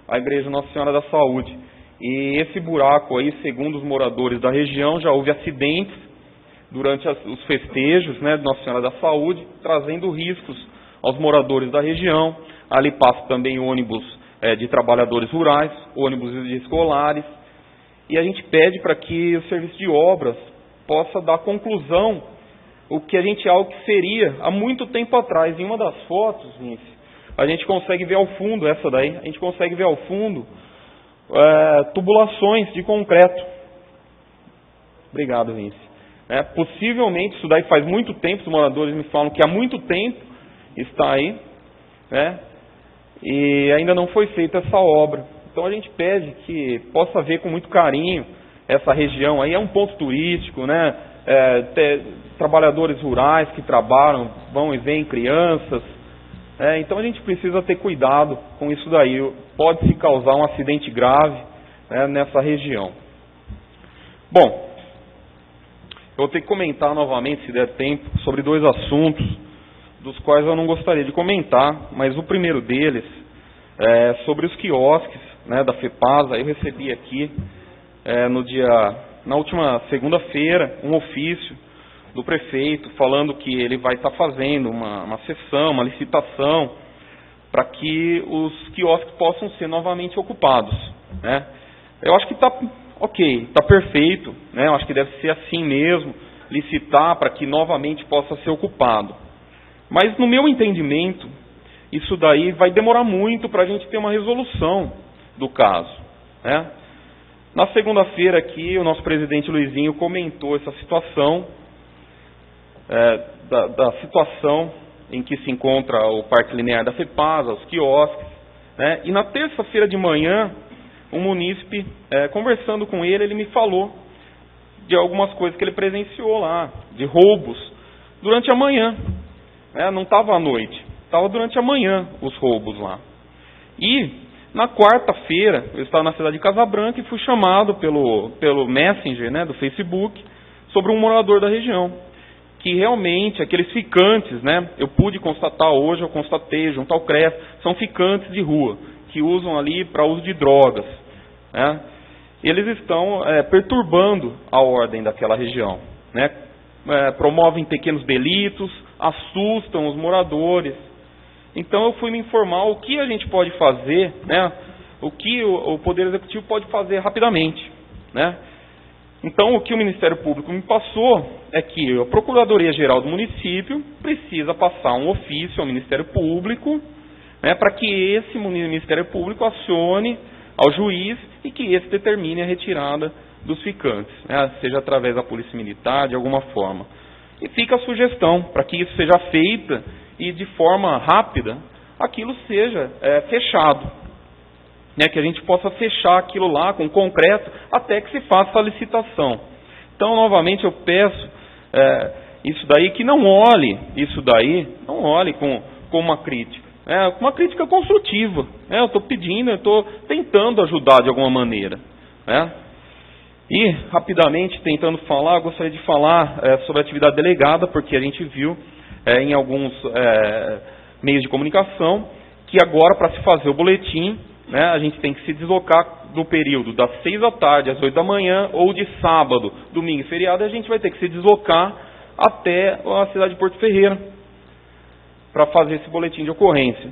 à igreja Nossa Senhora da Saúde. E esse buraco aí, segundo os moradores da região, já houve acidentes durante os festejos, né, de Nossa Senhora da Saúde, trazendo riscos aos moradores da região. Ali passa também ônibus de trabalhadores rurais, ônibus de escolares, e a gente pede para que o serviço de obras possa dar conclusão algo que seria há muito tempo atrás. Em uma das fotos, Vince, a gente consegue ver ao fundo, essa daí, a gente consegue ver ao fundo tubulações de concreto. Obrigado, Vince. Possivelmente, isso daí faz muito tempo, os moradores me falam que há muito tempo está aí, né? E ainda não foi feita essa obra. Então a gente pede que possa ver com muito carinho essa região aí, é um ponto turístico, né? Trabalhadores rurais que trabalham, vão e vêm, crianças, então a gente precisa ter cuidado com isso daí, pode se causar um acidente grave, né, nessa região. Bom, eu vou ter que comentar novamente, se der tempo, sobre 2 assuntos, dos quais eu não gostaria de comentar, mas o primeiro deles é sobre os quiosques, né, da FEPASA. Eu recebi aqui, na última segunda-feira, um ofício do prefeito falando que ele vai estar fazendo uma sessão, uma licitação, para que os quiosques possam ser novamente ocupados, né? Eu acho que está ok, está perfeito, né? Eu acho que deve ser assim mesmo, licitar para que novamente possa ser ocupado. Mas no meu entendimento, isso daí vai demorar muito para a gente ter uma resolução do caso, né? Na segunda-feira aqui, o nosso presidente Luizinho comentou essa situação, da situação em que se encontra o Parque Linear da FEPASA, os quiosques, né? E na terça-feira de manhã, um munícipe, conversando com ele, ele me falou de algumas coisas que ele presenciou lá, de roubos, durante a manhã, né? Não estava à noite, estava durante a manhã os roubos lá. E na quarta-feira, eu estava na cidade de Casa Branca e fui chamado pelo Messenger, né, do Facebook, sobre um morador da região, que realmente aqueles ficantes, né, eu pude constatar hoje, eu constatei junto ao CREF, são ficantes de rua, que usam ali para uso de drogas, né? Eles estão perturbando a ordem daquela região, né? Promovem pequenos delitos, assustam os moradores. Então eu fui me informar o que a gente pode fazer, né? O que o Poder Executivo pode fazer rapidamente, né? Então o que o Ministério Público me passou é que a Procuradoria-Geral do município precisa passar um ofício ao Ministério Público né, para que esse Ministério Público acione ao juiz e que esse determine a retirada dos ficantes, né, seja através da Polícia Militar, de alguma forma. E fica a sugestão para que isso seja feita e de forma rápida aquilo seja fechado, né, que a gente possa fechar aquilo lá com concreto até que se faça a licitação. Então, novamente, eu peço isso daí, que não olhe isso daí, não olhe com uma crítica, uma crítica construtiva. Eu estou pedindo, eu estou tentando ajudar de alguma maneira. E, rapidamente, tentando falar, eu gostaria de falar sobre a atividade delegada, porque a gente viu em alguns meios de comunicação que agora, para se fazer o boletim, a gente tem que se deslocar do período das 6 da tarde às 8 da manhã, ou de sábado, domingo e feriado, a gente vai ter que se deslocar até a cidade de Porto Ferreira para fazer esse boletim de ocorrência.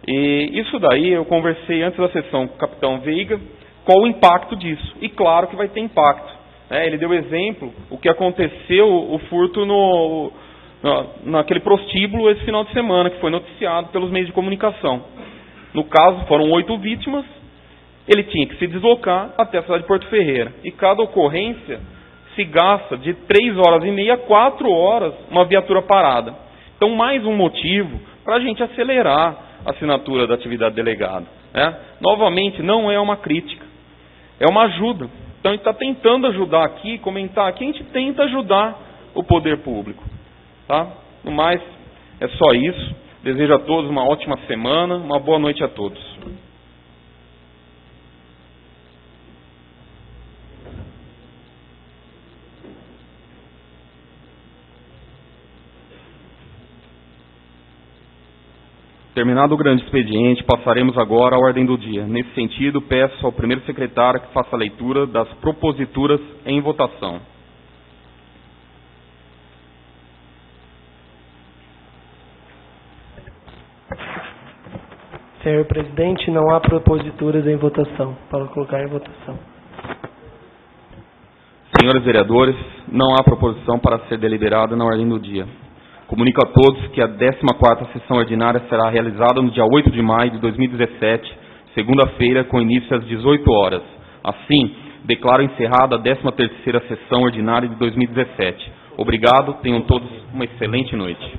E isso daí eu conversei antes da sessão com o capitão Veiga, qual o impacto disso. E claro que vai ter impacto. Ele deu exemplo, o que aconteceu, o furto naquele prostíbulo esse final de semana, que foi noticiado pelos meios de comunicação. No caso, foram 8 vítimas, ele tinha que se deslocar até a cidade de Porto Ferreira. E cada ocorrência se gasta de 3 horas e meia a 4 horas uma viatura parada. Então, mais um motivo para a gente acelerar a assinatura da atividade delegada. Novamente, não é uma crítica, é uma ajuda. Então, a gente está tentando ajudar aqui, comentar aqui, a gente tenta ajudar o poder público. Tá? No mais, é só isso. Desejo a todos uma ótima semana, uma boa noite a todos. Terminado o grande expediente, passaremos agora à ordem do dia. Nesse sentido, peço ao primeiro secretário que faça a leitura das proposituras em votação. Senhor presidente, não há proposituras em votação. Para colocar em votação. Senhores vereadores, não há proposição para ser deliberada na ordem do dia. Comunico a todos que a 14ª sessão ordinária será realizada no dia 8 de maio de 2017, segunda-feira, com início às 18 horas. Assim, declaro encerrada a 13ª sessão ordinária de 2017. Obrigado, tenham todos uma excelente noite.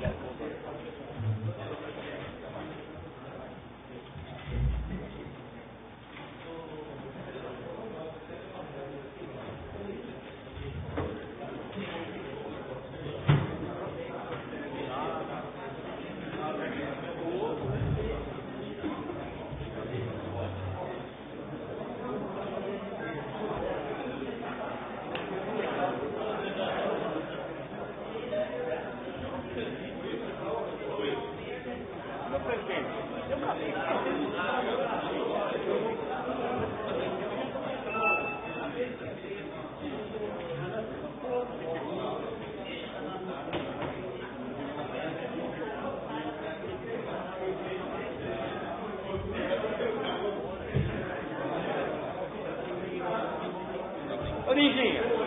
Ô, Ninjinha.